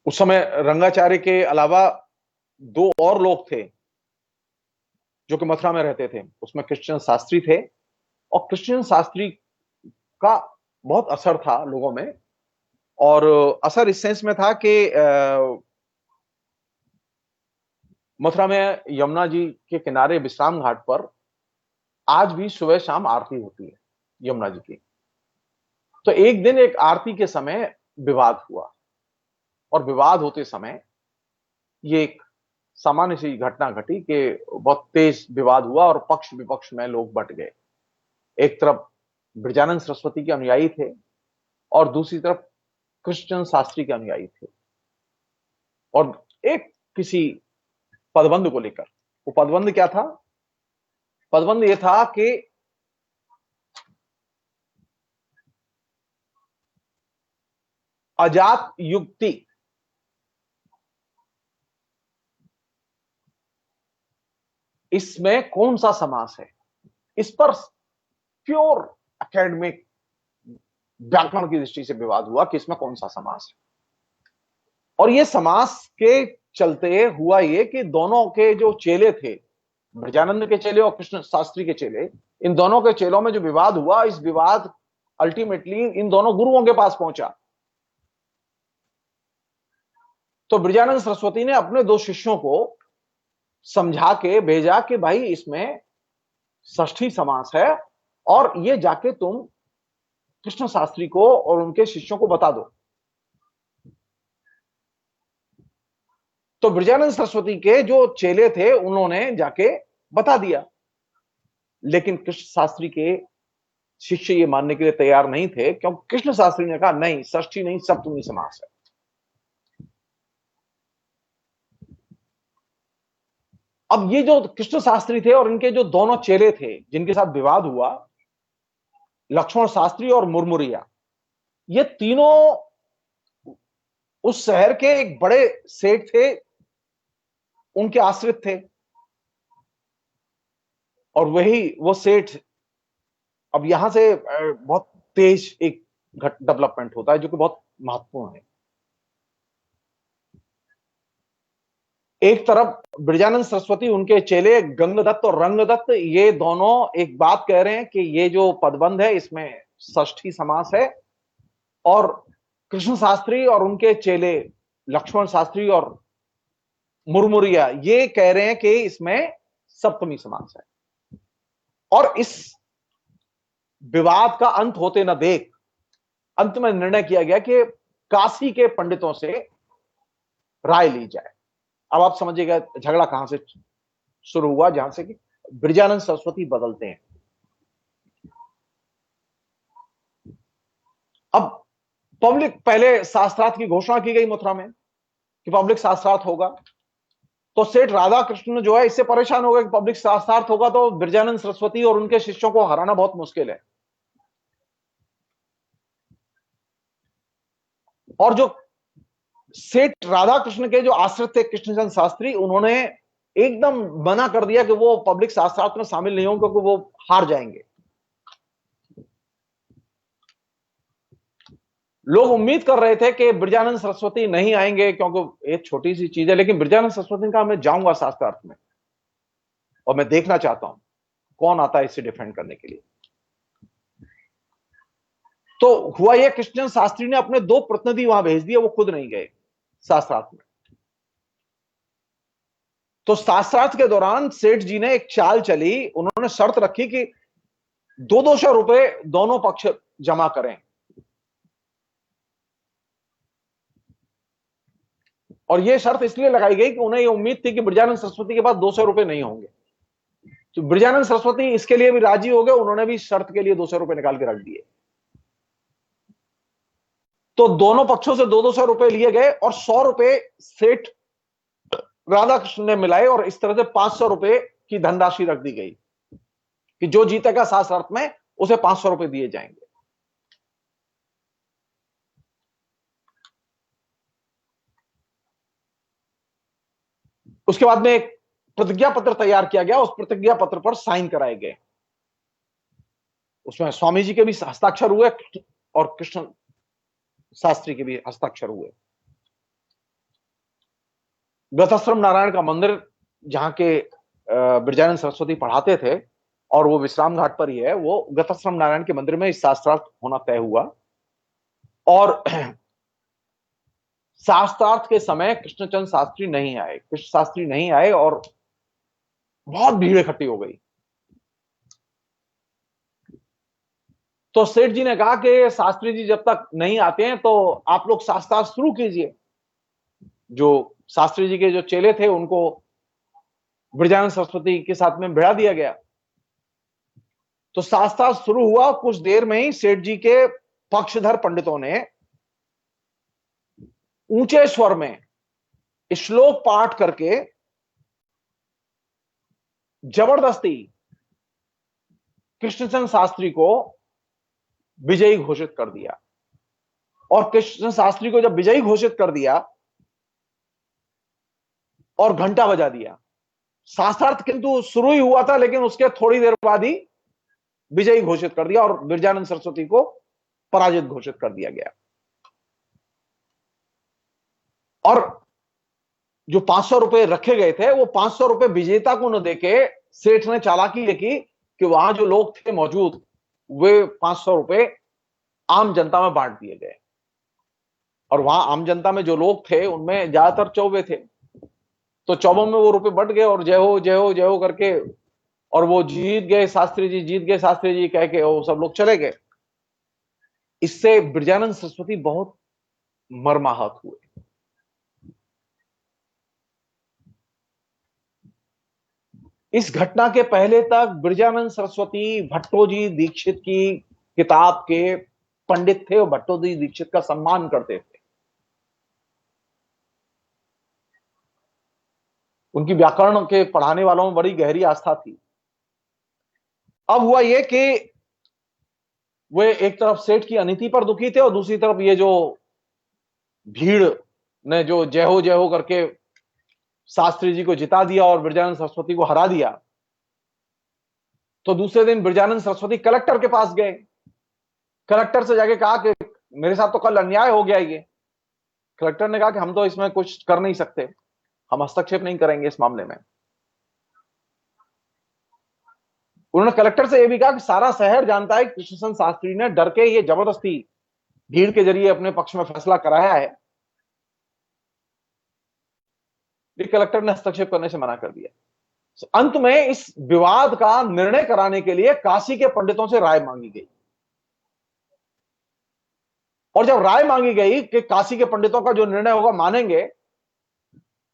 उस समय रंगाचार्य के अलावा 2 और लोग थे जो कि मथुरा में रहते थे। उसमें क्रिश्चियन शास्त्री थे, और क्रिश्चियन शास्त्री का बहुत असर था लोगों में। और असर इस सेंस में था कि मथुरा में यमुना जी के किनारे विश्राम घाट पर आज भी सुबह शाम आरती होती है यमुना जी की। तो एक दिन एक आरती के समय विवाद हुआ, और विवाद होते समय ये एक सामान्य सी घटना घटी कि बहुत तेज विवाद हुआ और पक्ष विपक्ष में लोग बंट गए। एक तरफ ब्रजानंद सरस्वती के अनुयायी थे और दूसरी तरफ क्रिश्चियन शास्त्री के अनुयायी थे, और एक किसी पदबंध को लेकर। वो पदबंध क्या था? पदबंध ये था कि अजात युक्ति इसमें कौन सा समास है। इस पर प्योर एकेडमिक व्याकरण की दृष्टि से विवाद हुआ कि इसमें कौन सा समास है। और ये समास के चलते हुआ ये कि दोनों के जो चेले थे, ब्रजानंद के चेले और कृष्ण शास्त्री के चेले, इन दोनों के चेलों में जो विवाद हुआ, इस विवाद अल्टीमेटली इन दोनों गुरुओं के पास पहुंचा। तो ब्रजानंद सरस्वती ने अपने 2 शिष्यों को समझा के भेजा कि भाई इसमें षष्ठी समास है, और ये जाके तुम कृष्ण शास्त्री को और उनके शिष्यों को बता दो। तो ब्रजानंद सरस्वती के जो चेले थे उन्होंने जाके बता दिया, लेकिन कृष्ण शास्त्री के शिष्य ये मानने के लिए तैयार नहीं थे, क्योंकि कृष्ण शास्त्री ने कहा नहीं, षष्ठी नहीं, सप्तमी समास है। अब ये जो कृष्ण शास्त्री थे और इनके जो दोनों चेले थे जिनके साथ विवाद हुआ, लक्ष्मण शास्त्री और मुरमुरिया, ये तीनों उस शहर के एक बड़े सेठ थे, उनके आश्रित थे। और वो सेठ, अब यहां से बहुत तेज एक डेवलपमेंट होता है जो कि बहुत महत्वपूर्ण है। एक तरफ ब्रजानंद सरस्वती, उनके चेले गंगदत्त और रंगदत्त, ये दोनों एक बात कह रहे हैं कि ये जो पदबंध है इसमें षष्ठी समास है, और कृष्ण शास्त्री और उनके चेले लक्ष्मण शास्त्री और मुरमुरिया ये कह रहे हैं कि इसमें सप्तमी समास है। और इस विवाद का अंत होते न देख अंत में निर्णय किया गया कि काशी के पंडितों से राय ली जाए। अब आप समझिएगा झगड़ा कहां से शुरू हुआ, जहां से कि ब्रजानंद सरस्वती बदलते हैं। अब पब्लिक, पहले शास्त्रार्थ की घोषणा की गई मथुरा में कि पब्लिक शास्त्रार्थ होगा, तो सेठ राधा कृष्ण जो है इससे परेशान हो गए कि पब्लिक शास्त्रार्थ होगा तो ब्रजानंद सरस्वती और उनके शिष्यों को हराना बहुत मुश्किल है। और जो सेठ राधा कृष्ण के जो आश्रित थे कृष्णचंद्र शास्त्री, उन्होंने एकदम मना कर दिया कि वो पब्लिक शास्त्रार्थ में शामिल नहीं होंगे क्योंकि वो हार जाएंगे। लोग उम्मीद कर रहे थे कि ब्रजानंद सरस्वती नहीं आएंगे क्योंकि एक छोटी सी चीज है, लेकिन ब्रजानंद सरस्वती ने कहा मैं जाऊंगा शास्त्रार्थ में और मैं देखना चाहता हूं कौन आता है इससे डिफेंड करने के लिए। तो हुआ यह, कृष्णचंद्र शास्त्री ने अपने 2 प्रतिनिधि वहां भेज दिए, वो खुद नहीं गए शास्त्रार्थ में। तो शास्त्रार्थ के दौरान सेठ जी ने एक चाल चली, उन्होंने शर्त रखी कि 200 रुपए दोनों पक्ष जमा करें। और यह शर्त इसलिए लगाई गई कि उन्हें यह उम्मीद थी कि ब्रजानंद सरस्वती के पास 200 रुपए नहीं होंगे। तो ब्रजानंद सरस्वती इसके लिए भी राजी हो गए, उन्होंने भी शर्त के लिए 200 रुपए निकाल के रख दिए। तो दोनों पक्षों से 200 रुपए लिए गए और 100 रुपए सेठ राधाकृष्ण ने मिलाए और इस तरह से 500 रुपए की धनराशि रख दी गई कि जो जीतेगा 7 शर्त में उसे 500 रुपए दिए जाएंगे। उसके बाद में एक प्रतिज्ञा पत्र तैयार किया गया, उस प्रतिज्ञा पत्र पर साइन कराए गए। उसमें स्वामी जी के भी हस्ताक्षर हुए और कृष्ण शास्त्री के भी हस्ताक्षर हुए। गताश्रम नारायण का मंदिर जहां के ब्रजानंद सरस्वती पढ़ाते थे और वो विश्राम घाट पर ही है, वो गताश्रम नारायण के मंदिर में इस शास्त्रार्थ होना तय हुआ। और शास्त्रार्थ के समय कृष्णचंद्र शास्त्री नहीं आए, कृष्ण शास्त्री नहीं आए और बहुत भीड़ इकट्ठी हो गई। तो सेठ जी ने कहा कि शास्त्री जी जब तक नहीं आते हैं तो आप लोग शास्त्रार्थ शुरू कीजिए। जो शास्त्री जी के जो चेले थे उनको ब्रजानंद सरस्वती के साथ में भिड़ा दिया गया। तो शास्त्रार्थ शुरू हुआ, कुछ देर में ही सेठ जी के पक्षधर पंडितों ने ऊंचे स्वर में श्लोक पाठ करके जबरदस्ती कृष्णचंद्र शास्त्री को विजयी घोषित कर दिया। और कृष्ण शास्त्री को जब विजयी घोषित कर दिया और घंटा बजा दिया, शास्त्रार्थ किंतु शुरू ही हुआ था लेकिन उसके थोड़ी देर बाद ही विजयी घोषित कर दिया और ब्रजानंद सरस्वती को पराजित घोषित कर दिया गया। और जो 500 रुपए रखे गए थे वो 500 रुपए विजेता को न देके सेठ ने चालाकी देखी कि वहां जो लोग थे मौजूद वे 500 रुपए आम जनता में बांट दिए गए। और वहां आम जनता में जो लोग थे उनमें ज्यादातर चौबे थे, तो चौबों में वो रुपए बट गए और जय हो जय हो जय हो करके और वो जीत गए शास्त्री जी, जीत गए शास्त्री जी कह के वो सब लोग चले गए। इससे ब्रजानंद सरस्वती बहुत मर्माहत हुए। इस घटना के पहले तक ब्रजानंद सरस्वती भट्टोजी दीक्षित की किताब के पंडित थे और भट्टोजी दीक्षित का सम्मान करते थे। उनकी व्याकरण के पढ़ाने वालों में बड़ी गहरी आस्था थी। अब हुआ यह कि वे एक तरफ सेठ की अनीति पर दुखी थे और दूसरी तरफ ये जो भीड़ ने जो जय हो करके शास्त्री जी को जिता दिया और ब्रजानंद सरस्वती को हरा दिया। तो दूसरे दिन ब्रजानंद सरस्वती कलेक्टर के पास गए। कलेक्टर से जाके कहा कि मेरे साथ तो कल अन्याय हो गया ये। कलेक्टर ने कहा कि हम तो इसमें कुछ कर नहीं सकते, हम हस्तक्षेप नहीं करेंगे इस मामले में। उन्होंने कलेक्टर से यह भी कहा कि सारा शहर जानता है कृष्णचंद्र शास्त्री ने डर के ये जबरदस्ती भीड़ के जरिए अपने पक्ष में फैसला कराया है। कलेक्टर ने हस्तक्षेप करने से मना कर दिया। अंत में इस विवाद का निर्णय कराने के लिए काशी के पंडितों से राय मांगी गई। और जब राय मांगी गई कि काशी के पंडितों का जो निर्णय होगा मानेंगे,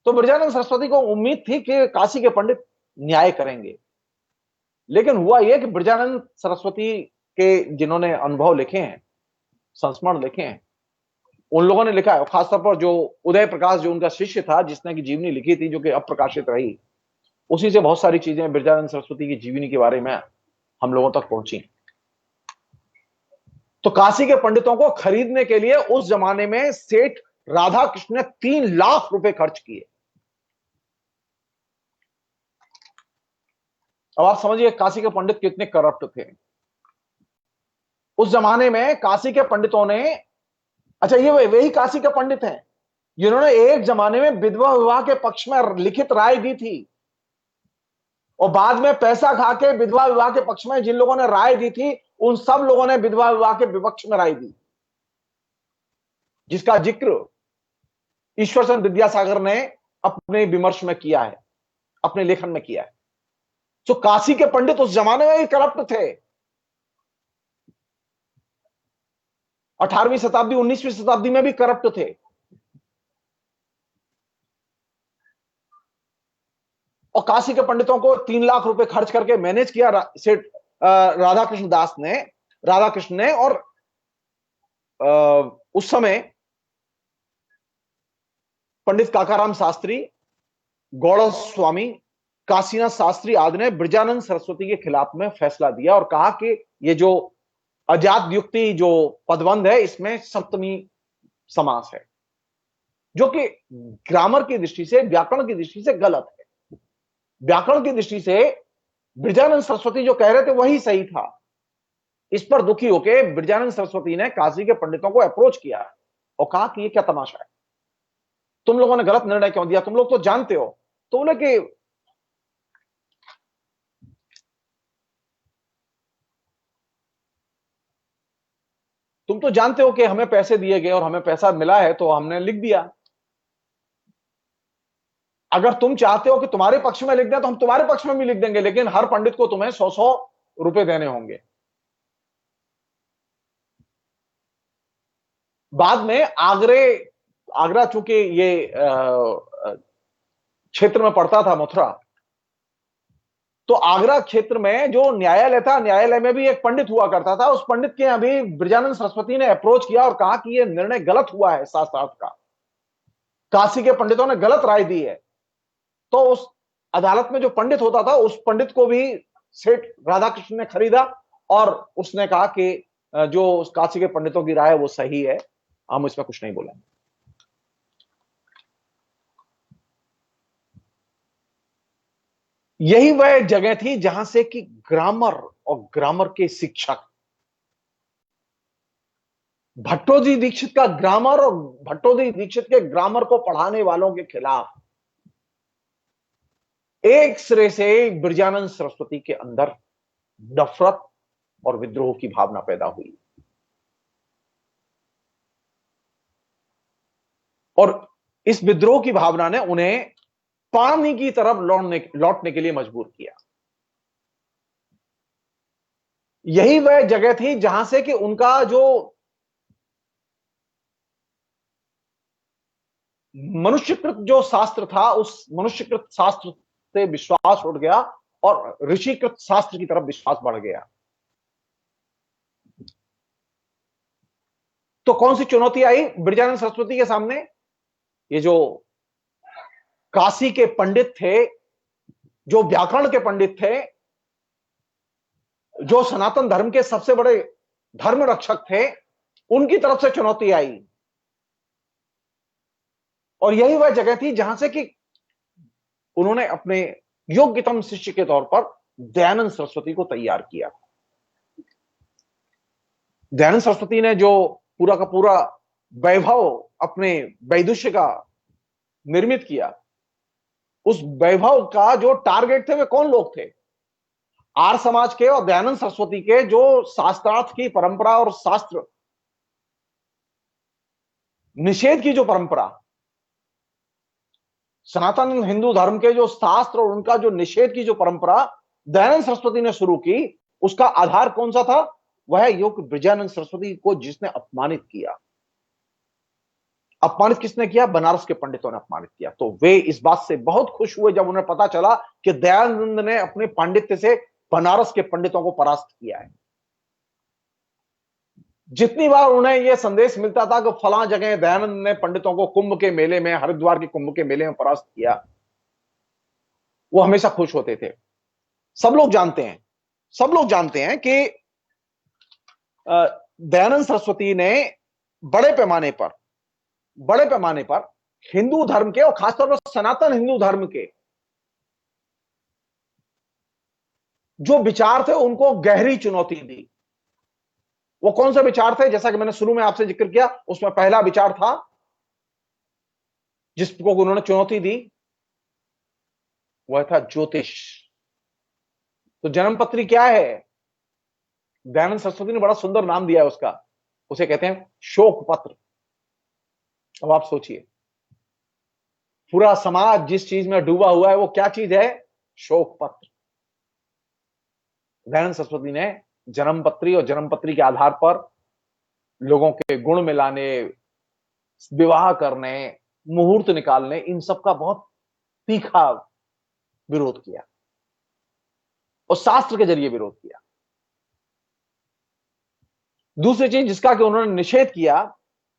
तो ब्रजानंद सरस्वती को उम्मीद थी कि काशी के पंडित न्याय करेंगे। लेकिन हुआ यह कि ब्रजानंद सरस्वती के जिन्होंने अनुभव लिखे हैं, संस्मरण लिखे हैं, उन लोगों ने लिखा है, खासतौर पर जो उदय प्रकाश जो उनका शिष्य था जिसने की जीवनी लिखी थी जो कि अप्रकाशित रही, उसी से बहुत सारी चीजें ब्रजानंद सरस्वती की जीवनी के बारे में हम लोगों तक पहुंची। तो काशी के पंडितों को खरीदने के लिए उस जमाने में सेठ राधा कृष्ण ने 3 लाख रुपए खर्च किए। अब आप समझिए काशी के पंडित कितने करप्ट थे उस जमाने में। काशी के पंडितों ने, अच्छा ये वही काशी के पंडित हैं जिन्होंने एक जमाने में विधवा विवाह के पक्ष में लिखित राय दी थी और बाद में पैसा खा के विधवा विवाह के पक्ष में जिन लोगों ने राय दी थी उन सब लोगों ने विधवा विवाह के विपक्ष में राय दी, जिसका जिक्र ईश्वर चंद्र विद्यासागर ने अपने विमर्श में किया है, अपने लेखन में किया है। तो काशी के पंडित उस जमाने में ही करप्ट थे। 18वीं शताब्दी 19वीं शताब्दी में भी करप्ट थे। और काशी के पंडितों को 3 लाख रुपए खर्च करके मैनेज किया सेठ राधाकृष्ण ने। और उस समय पंडित काकाराम शास्त्री, गौड़ स्वामी, काशीनाथ शास्त्री आदि ने ब्रजानंद सरस्वती के खिलाफ में फैसला दिया और कहा कि ये जो अजात युक्ति जो पदबंध है इसमें सप्तमी समास है, जो कि ग्रामर की दृष्टि से, व्याकरण की दृष्टि से गलत है। व्याकरण की दृष्टि से ब्रजानंद सरस्वती जो कह रहे थे वही सही था। इस पर दुखी होकर ब्रजानंद सरस्वती ने काशी के पंडितों को अप्रोच किया और कहा कि ये क्या तमाशा है, तुम लोगों ने गलत निर्णय क्यों दिया, तुम लोग तो जानते हो। तो बोले कि तुम तो जानते हो कि हमें पैसे दिए गए और हमें पैसा मिला है तो हमने लिख दिया। अगर तुम चाहते हो कि तुम्हारे पक्ष में लिख दें तो हम तुम्हारे पक्ष में भी लिख देंगे, लेकिन हर पंडित को तुम्हें 100-100 रुपए देने होंगे। बाद में आगरा चूंकि ये क्षेत्र में पड़ता था, मथुरा, तो आगरा क्षेत्र में जो न्यायालय था, न्यायालय में भी एक पंडित हुआ करता था। उस पंडित के यहां भी ब्रजानंद सरस्वती ने अप्रोच किया और कहा कि यह निर्णय गलत हुआ है शास्त्रार्थ का, काशी के पंडितों ने गलत राय दी है। तो उस अदालत में जो पंडित होता था उस पंडित को भी सेठ राधाकृष्ण ने खरीदा और उसने कहा कि जो काशी के पंडितों की राय है वो सही है, हम इसमें कुछ नहीं बोलेंगे। यही वह जगह थी जहां से कि ग्रामर और ग्रामर के शिक्षक, भट्टोजी दीक्षित का ग्रामर और भट्टोजी दीक्षित के ग्रामर को पढ़ाने वालों के खिलाफ एक सिरे से ब्रजानंद सरस्वती के अंदर नफरत और विद्रोह की भावना पैदा हुई। और इस विद्रोह की भावना ने उन्हें पानी की तरफ लौटने के लिए मजबूर किया। यही वह जगह थी जहां से कि उनका जो मनुष्यकृत जो शास्त्र था उस मनुष्यकृत शास्त्र से विश्वास उठ गया और ऋषिकृत शास्त्र की तरफ विश्वास बढ़ गया। तो कौन सी चुनौती आई ब्रजानंद सरस्वती के सामने? ये जो काशी के पंडित थे, जो व्याकरण के पंडित थे, जो सनातन धर्म के सबसे बड़े धर्म रक्षक थे, उनकी तरफ से चुनौती आई। और यही वह जगह थी जहां से कि उन्होंने अपने योग्यतम शिष्य के तौर पर दयानंद सरस्वती को तैयार किया। दयानंद सरस्वती ने जो पूरा का पूरा वैभव अपने वैदुष्य का निर्मित किया, उस वैभव का जो टारगेट थे वे कौन लोग थे? आर्य समाज के और दयानंद सरस्वती के जो शास्त्रार्थ की परंपरा और शास्त्र निषेध की जो परंपरा, सनातन हिंदू धर्म के जो शास्त्र और उनका जो निषेध की जो परंपरा दयानंद सरस्वती ने शुरू की, उसका आधार कौन सा था? वह योग ब्रजानंद सरस्वती को जिसने अपमानित किया। अपमानित किसने किया? बनारस के पंडितों ने अपमानित किया। तो वे इस बात से बहुत खुश हुए जब उन्हें पता चला कि दयानंद ने अपने पांडित्य से बनारस के पंडितों को परास्त किया है। जितनी बार उन्हें यह संदेश मिलता था कि फलां जगह दयानंद ने पंडितों को कुंभ के मेले में, हरिद्वार के कुंभ के मेले में परास्त किया, वो हमेशा खुश होते थे। सब लोग जानते हैं कि दयानंद सरस्वती ने बड़े पैमाने पर हिंदू धर्म के और खासतौर पर सनातन हिंदू धर्म के जो विचार थे उनको गहरी चुनौती दी। वो कौन से विचार थे? जैसा कि मैंने शुरू में आपसे जिक्र किया, उसमें पहला विचार था जिसको उन्होंने चुनौती दी, वह था ज्योतिष। तो जन्मपत्री क्या है? दयानंद सरस्वती ने बड़ा सुंदर नाम दिया है उसका, उसे कहते हैं शोक पत्र। अब आप सोचिए, पूरा समाज जिस चीज में डूबा हुआ है वो क्या चीज है? शोक पत्र। दयानंद सरस्वती ने जन्मपत्री और जन्मपत्री के आधार पर लोगों के गुण मिलाने, विवाह करने, मुहूर्त निकालने, इन सब का बहुत तीखा विरोध किया और शास्त्र के जरिए विरोध किया। दूसरी चीज जिसका कि उन्होंने निषेध किया,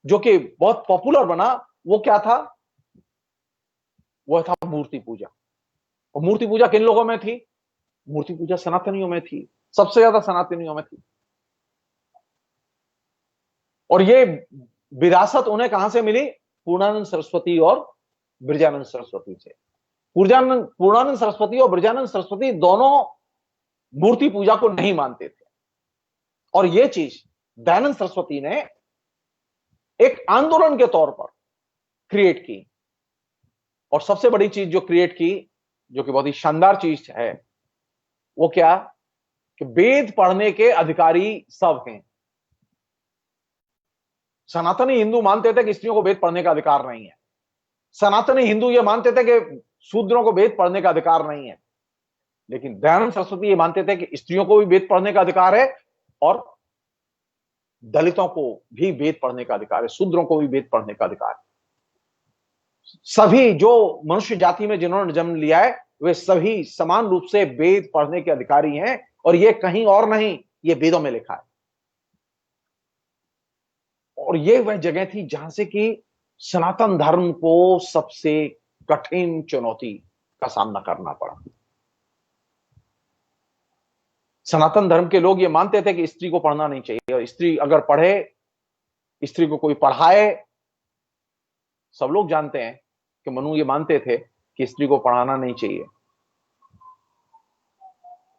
जो कि बहुत पॉपुलर बना, वो क्या था? वो था मूर्ति पूजा। और मूर्ति पूजा किन लोगों में थी? मूर्ति पूजा सनातनियों में थी, सबसे ज्यादा सनातनियों में थी। और ये विरासत उन्हें कहां से मिली? पूर्णानंद सरस्वती और ब्रजानंद सरस्वती से। पूर्णानंद सरस्वती और ब्रजानंद सरस्वती दोनों मूर्ति पूजा को नहीं मानते थे, और यह चीज दयानंद सरस्वती ने एक आंदोलन के तौर पर क्रिएट की। और सबसे बड़ी चीज जो क्रिएट की, जो कि बहुत ही शानदार चीज है, वो क्या? कि वेद पढ़ने के अधिकारी सब हैं। सनातनी हिंदू मानते थे कि स्त्रियों को वेद पढ़ने का अधिकार नहीं है। सनातनी हिंदू ये मानते थे कि शूद्रों को वेद पढ़ने का अधिकार नहीं है। लेकिन दयानंद सरस्वती ये मानते थे कि स्त्रियों को भी वेद पढ़ने का अधिकार है, और दलितों को भी वेद पढ़ने का अधिकार है, शूद्रों को भी वेद पढ़ने का अधिकार है। सभी जो मनुष्य जाति में जिन्होंने जन्म लिया है, वे सभी समान रूप से वेद पढ़ने के अधिकारी हैं, और ये कहीं और नहीं, ये वेदों में लिखा है। और ये वह जगह थी जहां से कि सनातन धर्म को सबसे कठिन चुनौती का सामना करना पड़ा। सनातन धर्म के लोग ये मानते थे कि स्त्री को पढ़ना नहीं चाहिए, और स्त्री अगर पढ़े, स्त्री को कोई पढ़ाए। सब लोग जानते हैं कि मनु ये मानते थे कि स्त्री को पढ़ाना नहीं चाहिए।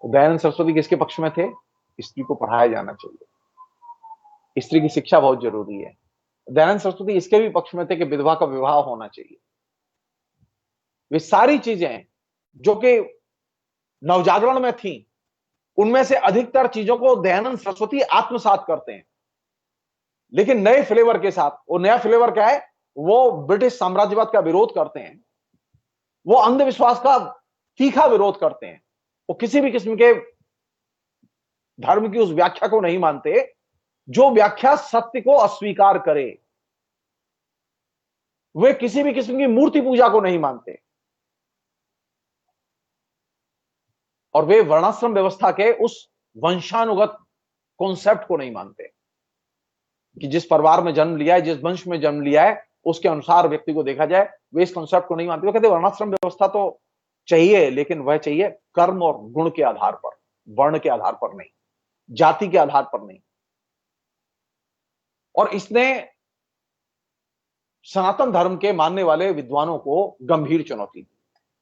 दयानंद सरस्वती किसके पक्ष में थे? स्त्री को पढ़ाया जाना चाहिए, स्त्री की शिक्षा बहुत जरूरी है। दयानंद सरस्वती इसके भी पक्ष में थे कि विधवा का विवाह होना चाहिए। वे सारी चीजें जो कि नवजागरण में थी, उनमें से अधिकतर चीजों को दयानंद सरस्वती आत्मसात करते हैं, लेकिन नए फ्लेवर के साथ। वो नया फ्लेवर क्या है? वो ब्रिटिश साम्राज्यवाद का विरोध करते हैं, वो अंधविश्वास का तीखा विरोध करते हैं, वो किसी भी किस्म के धर्म की उस व्याख्या को नहीं मानते जो व्याख्या सत्य को अस्वीकार करे। वे किसी भी किस्म की मूर्ति पूजा को नहीं मानते, और वे वर्णाश्रम व्यवस्था के उस वंशानुगत कॉन्सेप्ट को नहीं मानते कि जिस परिवार में जन्म लिया है, जिस वंश में जन्म लिया है, उसके अनुसार व्यक्ति को देखा जाए। वे इस कॉन्सेप्ट को नहीं मानते। वो कहते वर्णाश्रम व्यवस्था तो चाहिए, लेकिन वह चाहिए कर्म और गुण के आधार पर, वर्ण के आधार पर नहीं, जाति के आधार पर नहीं। और इसने सनातन धर्म के मानने वाले विद्वानों को गंभीर चुनौती दी।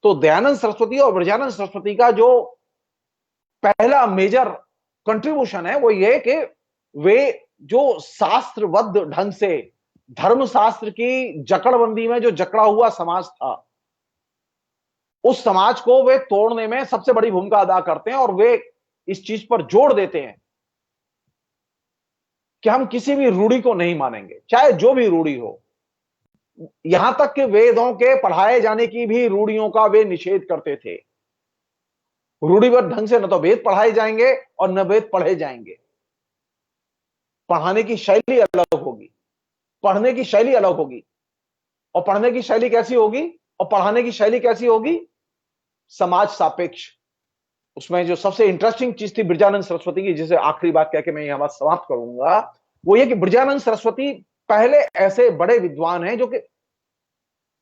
तो दयानंद सरस्वती और ब्रजानंद सरस्वती का जो पहला मेजर कंट्रीब्यूशन है, वो ये कि वे जो शास्त्रबद्ध ढंग से धर्मशास्त्र की जकड़बंदी में जो जकड़ा हुआ समाज था, उस समाज को वे तोड़ने में सबसे बड़ी भूमिका अदा करते हैं। और वे इस चीज पर जोर देते हैं कि हम किसी भी रूढ़ी को नहीं मानेंगे, चाहे जो भी रूढ़ी हो। यहां तक कि वेदों के पढ़ाए जाने की भी रूढ़ियों का वे निषेध करते थे। रूढ़िबद्ध ढंग से न तो वेद पढ़ाए जाएंगे और न वेद पढ़े जाएंगे। पढ़ाने की शैली अलग होगी, पढ़ने की शैली अलग होगी। और पढ़ने की शैली कैसी होगी और पढ़ाने की शैली कैसी होगी? समाज सापेक्ष। उसमें जो सबसे इंटरेस्टिंग चीज थी ब्रजानंद सरस्वती की, जिसे आखिरी बात कह के मैं यह बात समाप्त करूंगा, वो ये कि ब्रजानंद सरस्वती पहले ऐसे बड़े विद्वान हैं जो कि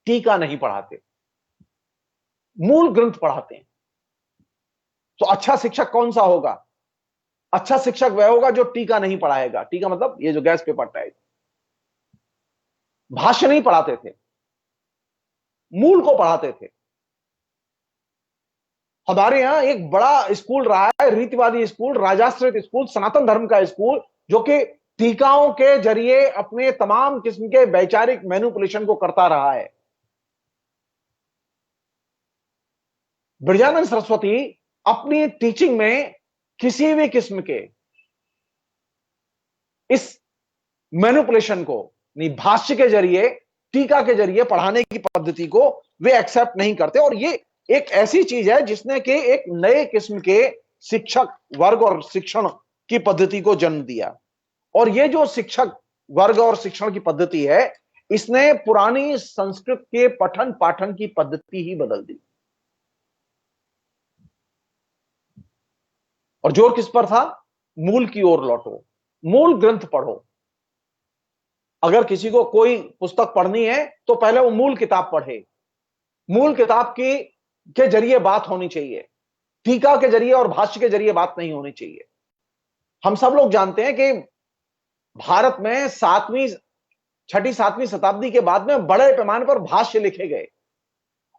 टीका नहीं पढ़ाते, मूल ग्रंथ पढ़ाते हैं। तो अच्छा शिक्षक कौन सा होगा? अच्छा शिक्षक वह होगा जो टीका नहीं पढ़ाएगा। टीका मतलब ये जो गैस पेपर टाइप, भाष्य नहीं पढ़ाते थे, मूल को पढ़ाते थे। हमारे यहां एक बड़ा स्कूल रहा है, रीतिवादी स्कूल, राजाश्रित स्कूल, सनातन धर्म का स्कूल, जो कि टीकाओं के जरिए अपने तमाम किस्म के वैचारिक मैनिपुलेशन को करता रहा है। ब्रजानंद सरस्वती अपनी टीचिंग में किसी भी किस्म के इस मैनिपुलेशन को, नहीं, भाष्य के जरिए, टीका के जरिए पढ़ाने की पद्धति को वे एक्सेप्ट नहीं करते। और ये एक ऐसी चीज है जिसने कि एक नए किस्म के शिक्षक वर्ग और शिक्षण की पद्धति को जन्म दिया। और ये जो शिक्षक वर्ग और शिक्षण की पद्धति है, इसने पुरानी संस्कृत के पठन पाठन की पद्धति ही बदल दी। और जोर किस पर था? मूल की ओर लौटो, मूल ग्रंथ पढ़ो। अगर किसी को कोई पुस्तक पढ़नी है तो पहले वो मूल किताब पढ़े। मूल किताब की के जरिए बात होनी चाहिए, टीका के जरिए और भाष्य के जरिए बात नहीं होनी चाहिए। हम सब लोग जानते हैं कि भारत में छठी सातवीं शताब्दी के बाद में बड़े पैमाने पर भाष्य लिखे गए,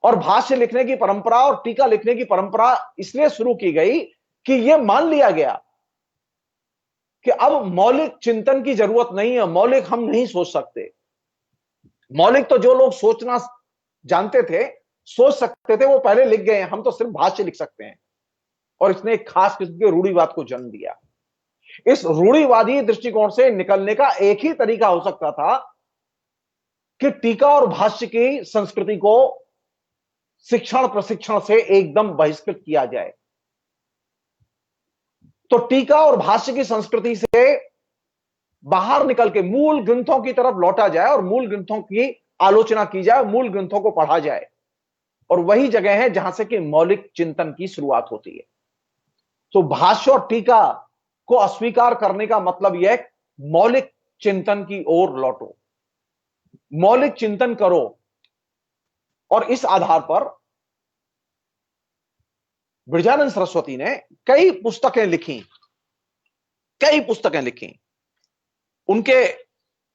और भाष्य लिखने की परंपरा और टीका लिखने की परंपरा इसलिए शुरू की गई कि यह मान लिया गया कि अब मौलिक चिंतन की जरूरत नहीं है, मौलिक हम नहीं सोच सकते। मौलिक तो जो लोग सोचना जानते थे, सोच सकते थे, वो पहले लिख गए हैं, हम तो सिर्फ भाष्य लिख सकते हैं। और इसने एक खास किस्म के रूढ़िवाद को जन्म दिया। इस रूढ़िवादी दृष्टिकोण से निकलने का एक ही तरीका हो सकता था कि टीका और भाष्य की संस्कृति को शिक्षण प्रशिक्षण से एकदम बहिष्कृत किया जाए। तो टीका और भाष्य की संस्कृति से बाहर निकल के मूल ग्रंथों की तरफ लौटा जाए और मूल ग्रंथों की आलोचना की जाए, मूल ग्रंथों को पढ़ा जाए। और वही जगह है जहां से कि मौलिक चिंतन की शुरुआत होती है। तो भाष्य और टीका को अस्वीकार करने का मतलब यह मौलिक चिंतन की ओर लौटो, मौलिक चिंतन करो। और इस आधार पर ब्रजानंद सरस्वती ने कई पुस्तकें लिखी। उनके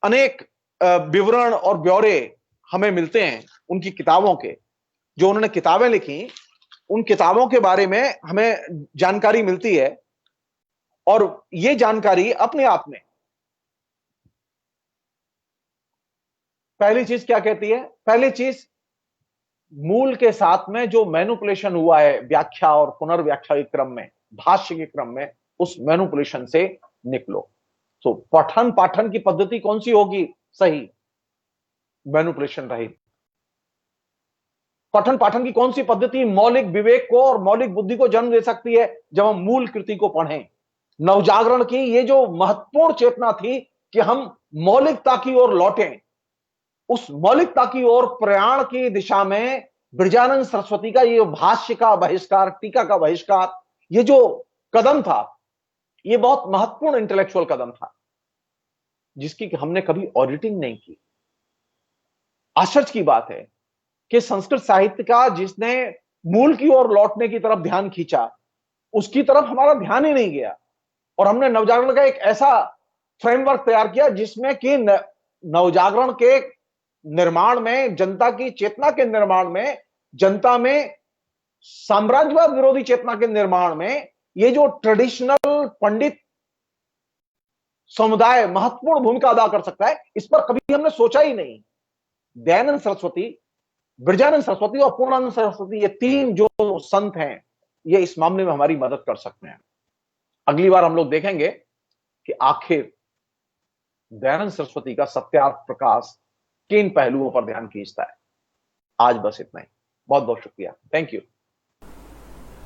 अनेक विवरण और ब्यौरे हमें मिलते हैं उनकी किताबों के। जो उन्होंने किताबें लिखी, उन किताबों के बारे में हमें जानकारी मिलती है, और यह जानकारी अपने आप में पहली चीज क्या कहती है? पहली चीज, मूल के साथ में जो मैनिपुलेशन हुआ है व्याख्या और पुनर्व्याख्या के क्रम में, भाष्य के क्रम में, उस मैनिपुलेशन से निकलो। तो पठन पाठन की पद्धति कौन सी होगी सही? मैनिपुलेशन रहित। पठन पाठन की कौन सी पद्धति मौलिक विवेक को और मौलिक बुद्धि को जन्म दे सकती है? जब हम मूल कृति को पढ़ें। नवजागरण की ये जो महत्वपूर्ण चेतना थी कि हम मौलिकता की ओर लौटें, उस मौलिकता की ओर प्रयाण की दिशा में ब्रजानंद सरस्वती का ये भाष्य का बहिष्कार, टीका का बहिष्कार, ये जो कदम था, ये बहुत महत्वपूर्ण इंटेलेक्चुअल कदम था, जिसकी हमने कभी ऑडिटिंग नहीं की। आश्चर्य की बात है कि संस्कृत साहित्य का जिसने मूल की ओर लौटने की तरफ ध्यान खींचा, उसकी तरफ हमारा ध्यान ही नहीं गया। और हमने नवजागरण का एक ऐसा फ्रेमवर्क तैयार किया जिसमें कि नवजागरण के निर्माण में, जनता की चेतना के निर्माण में, जनता में साम्राज्यवाद विरोधी चेतना के निर्माण में ये जो ट्रेडिशनल पंडित समुदाय महत्वपूर्ण भूमिका अदा कर सकता है, इस पर कभी हमने सोचा ही नहीं। दयानंद सरस्वती, ब्रजानंद सरस्वती और पूर्णानंद सरस्वती, ये तीन जो संत हैं, ये इस मामले में हमारी मदद कर सकते हैं। अगली बार हम लोग देखेंगे कि आखिर दयानंद सरस्वती का सत्यार्थ प्रकाश किन पहलुओं पर ध्यान खींचता है। आज बस इतना ही। बहुत बहुत शुक्रिया। Thank you.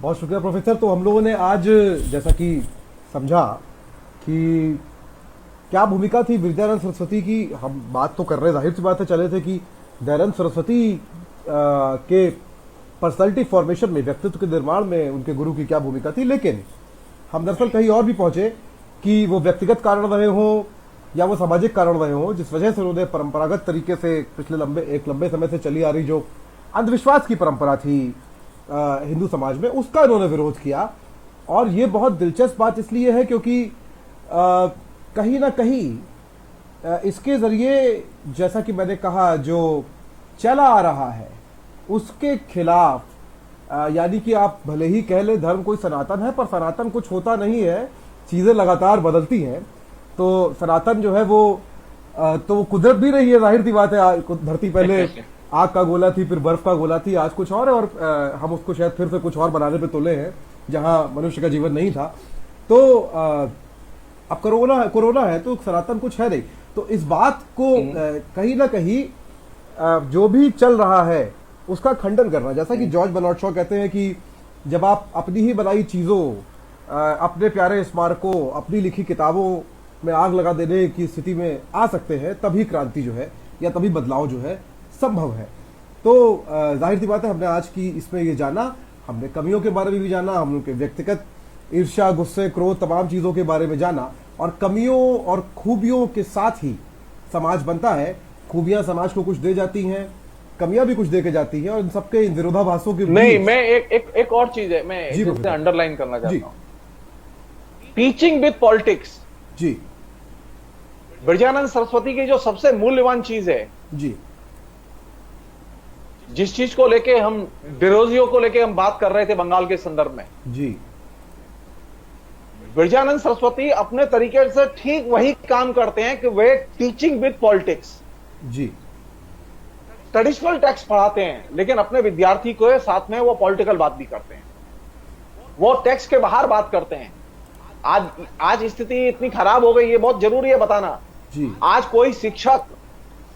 बहुत शुक्रिया प्रोफेसर। तो हम लोगों ने आज जैसा कि समझा कि क्या भूमिका थी ब्रजानंद सरस्वती की, हम बात तो कर रहे, जाहिर सी बात है चले थे कि दयानंद सरस्वती के पर्सनालिटी फॉर्मेशन में, व्यक्तित्व के निर्माण में उनके गुरु की क्या भूमिका थी। लेकिन हम दरअसल कहीं और भी पहुंचे कि वो व्यक्तिगत कारण रहे हों या वो सामाजिक कारण रहे हों, जिस वजह से उन्होंने परंपरागत तरीके से पिछले लंबे समय से चली आ रही जो अंधविश्वास की परंपरा थी हिंदू समाज में, उसका इन्होंने विरोध किया। और ये बहुत दिलचस्प बात इसलिए है क्योंकि कहीं ना कहीं इसके जरिए, जैसा कि मैंने कहा, जो चला आ रहा है उसके खिलाफ, यानी कि आप भले ही कह ले धर्म कोई सनातन है, पर सनातन कुछ होता नहीं है, चीजें लगातार बदलती हैं। तो सनातन जो है वो तो वो कुदरत भी रही है, जाहिर सी बात है। धरती पहले आग का गोला थी, फिर बर्फ का गोला थी, आज कुछ और है, और हम उसको शायद फिर से कुछ और बनाने पे तुले हैं जहां मनुष्य का जीवन नहीं था। तो अब कोरोना है तो सनातन कुछ है नहीं। तो इस बात को कहीं ना कहीं जो भी चल रहा है उसका खंडन करना, जैसा कि जॉर्ज बर्नार्ड शॉ कहते हैं कि जब आप अपनी ही बनाई चीजों, अपने प्यारे स्मारकों, अपनी लिखी किताबों में आग लगा देने की स्थिति में आ सकते हैं, तभी क्रांति जो है या तभी बदलाव जो है संभव है। तो जाहिर सी बात है हमने आज की इसमें ये जाना, हमने कमियों के बारे में भी जाना, हम लोग के व्यक्तिगत ईर्ष्या, गुस्से, क्रोध, तमाम चीजों के बारे में जाना, और कमियों और खूबियों के साथ ही समाज बनता है। खूबियां समाज को कुछ दे जाती हैं, कमियां भी कुछ दे के जाती हैं, और इन सबके इन विरोधाभासों के नहीं, बीच मैं एक और चीज है, मैं जी, जिसे अंडरलाइन करना जी। चाहता हूं। टीचिंग विद पॉलिटिक्स, जी बिरजानंद सरस्वती की जो सबसे मूल्यवान चीज है, जी जिस चीज को लेके हम डिरोजियो को लेके हम बात कर रहे थे बंगाल के संदर्भ में, जी बिरजानंद सरस्वती अपने तरीके से ठीक वही काम करते हैं कि वे टीचिंग विद पॉलिटिक्स, जी ट्रेडिशनल टेक्स्ट पढ़ाते हैं, लेकिन अपने विद्यार्थी को साथ में वो पॉलिटिकल बात भी करते हैं, वो टेक्स्ट के बाहर बात करते हैं। आज स्थिति इतनी खराब हो गई, ये बहुत जरूरी है बताना। जी आज कोई शिक्षक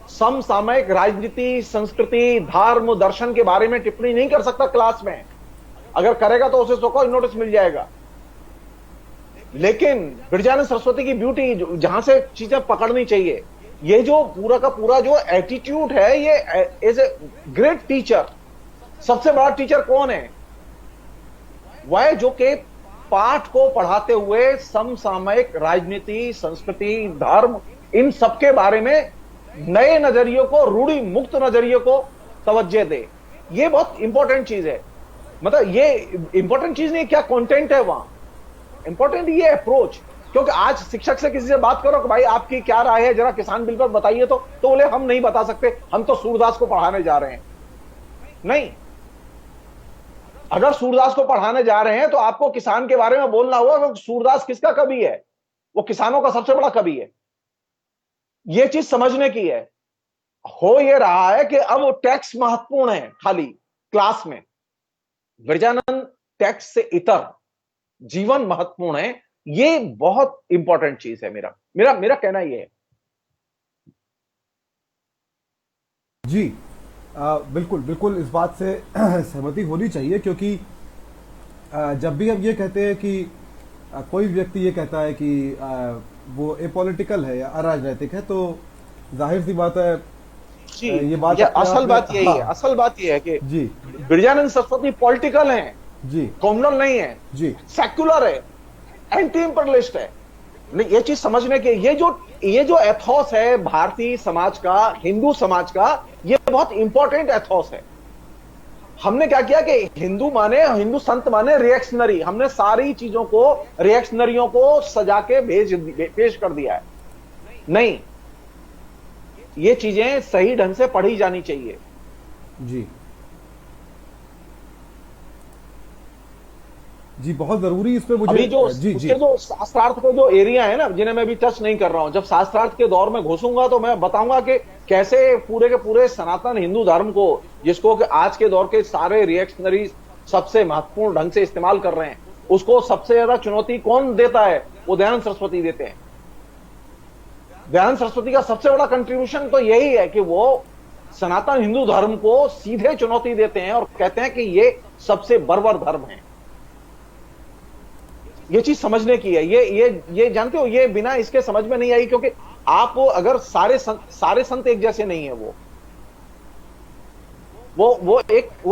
समसामयिक राजनीति, संस्कृति, धर्म, दर्शन के बारे में टिप्पणी नहीं कर सकता क्लास में। अगर करेगा तो उसे सौ नोटिस मिल जाएगा। लेकिन बिरजानंद सरस्वती की ब्यूटी, जहां से चीजें पकड़नी चाहिए, ये जो पूरा का पूरा जो एटीट्यूड है, ये एज ए ग्रेट टीचर, सबसे बड़ा टीचर कौन है? वह जो के पाठ को पढ़ाते हुए समसामयिक राजनीति, संस्कृति, धर्म, इन सबके बारे में नए नजरियों को, रूढ़ि मुक्त नजरियों को तवज्जो दे। ये बहुत इंपॉर्टेंट चीज है। मतलब ये इंपॉर्टेंट चीज नहीं, क्या कंटेंट है वहां, इंपॉर्टेंट ये अप्रोच। क्योंकि आज शिक्षक से किसी से बात करो कि भाई आपकी क्या राय है, जरा किसान बिल पर बताइए, तो बोले हम नहीं बता सकते, हम तो सूरदास को पढ़ाने जा रहे हैं। नहीं, अगर सूरदास को पढ़ाने जा रहे हैं तो आपको किसान के बारे में बोलना होगा, क्योंकि सूरदास किसका कवि है? वो किसानों का सबसे बड़ा कवि है। ये चीज समझने की है। हो ये रहा है कि अब टेक्स्ट महत्वपूर्ण है खाली क्लास में, बिरजानंद टेक्स्ट से इतर जीवन महत्वपूर्ण है। ये बहुत इंपॉर्टेंट चीज है। मेरा मेरा मेरा कहना यह है। जी बिल्कुल बिल्कुल, इस बात से सहमति होनी चाहिए, क्योंकि जब भी हम ये कहते हैं कि कोई व्यक्ति ये कहता है कि वो एपॉलिटिकल है या अराजनैतिक है, तो जाहिर सी बात है जी, ये बात असल बात यही है। हाँ, असल बात यह है कि जी बिरजानंद सरस्वती पॉलिटिकल हैं, जी कॉम्युनल नहीं है, जी सेक्युलर है, एंटी इंपीरियलिस्ट है। नहीं, ये चीज समझने के, ये जो एथोस है भारतीय समाज का, हिंदू समाज का, ये बहुत इंपॉर्टेंट एथोस है। हमने क्या किया कि हिंदू संत माने रिएक्शनरी, हमने सारी चीजों को, रिएक्शनरियों को सजा के पेश कर दिया है। नहीं, ये चीजें सही ढंग से पढ़ी जानी चाहिए। जी जी, बहुत जरूरी इसमें मुझे अभी जो जी जी उसके जो शास्त्रार्थ के जो एरिया है ना, जिन्हें मैं अभी टच नहीं कर रहा हूं, जब शास्त्रार्थ के दौर में घुसूंगा तो मैं बताऊंगा कि कैसे पूरे के पूरे सनातन हिंदू धर्म को, जिसको कि आज के दौर के सारे रिएक्शनरी सबसे महत्वपूर्ण ढंग से इस्तेमाल कर रहे हैं, उसको सबसे ज्यादा चुनौती कौन देता है? वो दयानंद सरस्वती देते हैं। दयानंद सरस्वती का सबसे बड़ा कंट्रीब्यूशन तो यही है कि वो सनातन हिंदू धर्म को सीधे चुनौती देते हैं और कहते हैं कि ये सबसे बर्बर धर्म है। ये चीज समझने की है। ये जानते हो, ये बिना इसके समझ में नहीं आई, क्योंकि आप अगर सारे संत एक जैसे नहीं है। वो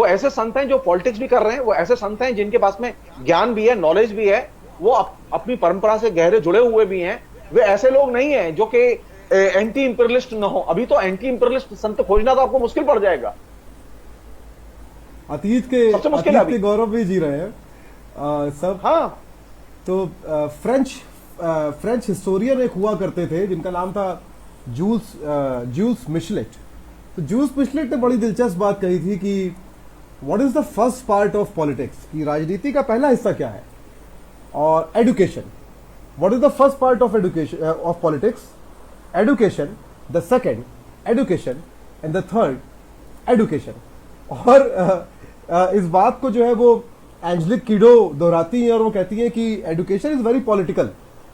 ऐसे संत हैं जो पॉलिटिक्स भी कर रहे हैं, वो ऐसे संत हैं जिनके पास में ज्ञान भी है, नॉलेज भी है, वो अपनी परंपरा से गहरे जुड़े हुए भी हैं। वे ऐसे लोग नहीं हैं जो कि एंटी इंपीरियलिस्ट न हो। अभी तो एंटी इंपीरियलिस्ट संत खोजना तो आपको मुश्किल पड़ जाएगा। अतीत के गौरव भी जी रहे हैं सब। हाँ, तो फ्रेंच हिस्टोरियन एक हुआ करते थे जिनका नाम था जूल्स मिशलेट। तो जूल्स मिशलेट ने बड़ी दिलचस्प बात कही थी कि what is the first part of politics, कि राजनीति का पहला हिस्सा क्या है, और education. What is the first part of education of politics? Education, the second education, and the third education. और इस बात को जो है वो एंजेलिक कीडो दोहराती हैं और वो कहती हैं कि एडुकेशन इज वेरी पॉलिटिकल,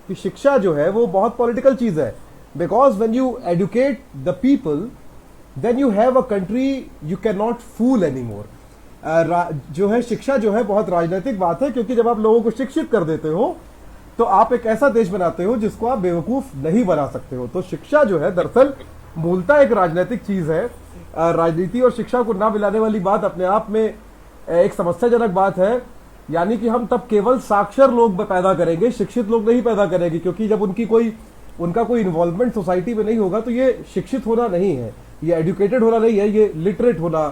कि शिक्षा जो है वो बहुत पॉलिटिकल चीज है। Because when you educate the people then you have a country you can not fool any more. जो है शिक्षा जो है बहुत राजनीतिक बात है, क्योंकि जब आप लोगों को शिक्षित कर देते हो तो आप एक ऐसा देश बनाते हो जिसको आप बेवकूफ नहीं बना सकते हो। तो शिक्षा जो है दरअसल मूलतः एक राजनीतिक चीज है। राजनीति और शिक्षा को ना मिलाने वाली बात अपने आप में एक समस्याजनक बात है। यानी कि हम तब केवल साक्षर लोग पैदा करेंगे, शिक्षित लोग नहीं पैदा करेंगे, क्योंकि जब उनका कोई इन्वॉल्वमेंट सोसाइटी में नहीं होगा तो ये शिक्षित होना नहीं है, ये एजुकेटेड होना नहीं है, ये लिटरेट होना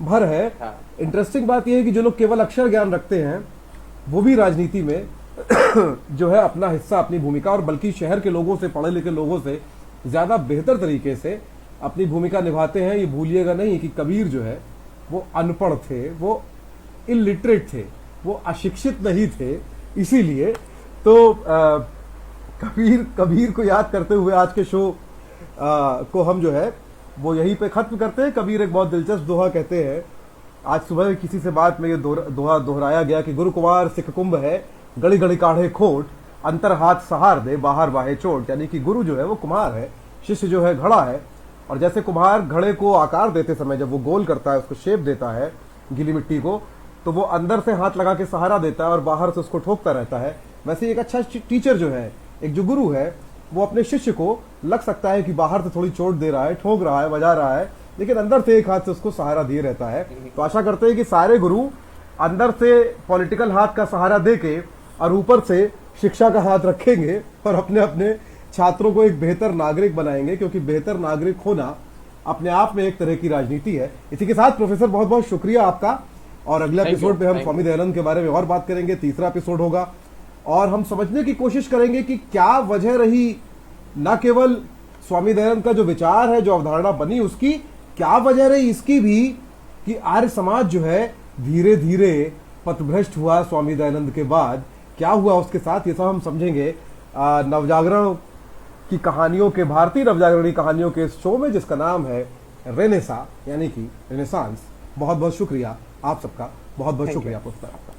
भर है। इंटरेस्टिंग बात यह है कि जो लोग केवल अक्षर ज्ञान रखते हैं वो भी राजनीति में जो है अपना हिस्सा, अपनी भूमिका, और बल्कि शहर के लोगों से, पढ़े लिखे लोगों से ज्यादा बेहतर तरीके से अपनी भूमिका निभाते हैं। ये भूलिएगा नहीं कि कबीर जो है वो अनपढ़ थे, वो इलिटरेट थे, वो अशिक्षित नहीं थे। इसीलिए तो कबीर को याद करते हुए आज के शो को हम जो है वो यहीं पे खत्म करते हैं। कबीर एक बहुत दिलचस्प दोहा कहते हैं। आज सुबह किसी से बात में ये दोहा दोहराया गया कि गुरु कुमार सिख कुंभ है, गड़ी गड़ी काढ़े खोट, अंतर हाथ सहार दे, बाहर बाहे चोट। यानी कि गुरु जो है वो कुम्हार है, शिष्य जो है घड़ा है, और जैसे कुम्हार घड़े को आकार देते समय जब वो गोल करता है, उसको शेप देता है गीली मिट्टी को, तो वो अंदर से हाथ लगा के सहारा देता है और बाहर से उसको ठोकता रहता है। वैसे एक अच्छा टीचर जो है, एक जो गुरु है, वो अपने शिष्य को लग सकता है कि बाहर से थोड़ी चोट दे रहा है, ठोक रहा है, बजा रहा है, लेकिन अंदर से एक हाथ से उसको सहारा दिए रहता है। तो आशा करते हैं कि सारे गुरु अंदर से पॉलिटिकल हाथ का सहारा देके और ऊपर से शिक्षा का हाथ रखेंगे और अपने अपने छात्रों को एक बेहतर नागरिक बनाएंगे, क्योंकि बेहतर नागरिक होना अपने आप में एक तरह की राजनीति है। इसी के साथ प्रोफेसर बहुत बहुत शुक्रिया आपका, और अगले एपिसोड पे हम स्वामी दयानंद के बारे में और बात करेंगे। तीसरा एपिसोड होगा और हम समझने की कोशिश करेंगे कि क्या वजह रही, न केवल स्वामी दयानंद का जो विचार है, जो अवधारणा बनी, उसकी क्या वजह रही इसकी भी, कि आर्य समाज जो है धीरे धीरे पथभ्रष्ट हुआ स्वामी दयानंद के बाद, क्या हुआ उसके साथ, ये सब हम समझेंगे नवजागरण की कहानियों के, भारतीय नवजागरणी कहानियों के इस शो में, जिसका नाम है रेनेसा, यानी कि रेनेसांस। बहुत बहुत शुक्रिया आप सबका, बहुत बहुत शुक्रिया पुष्कर आपका।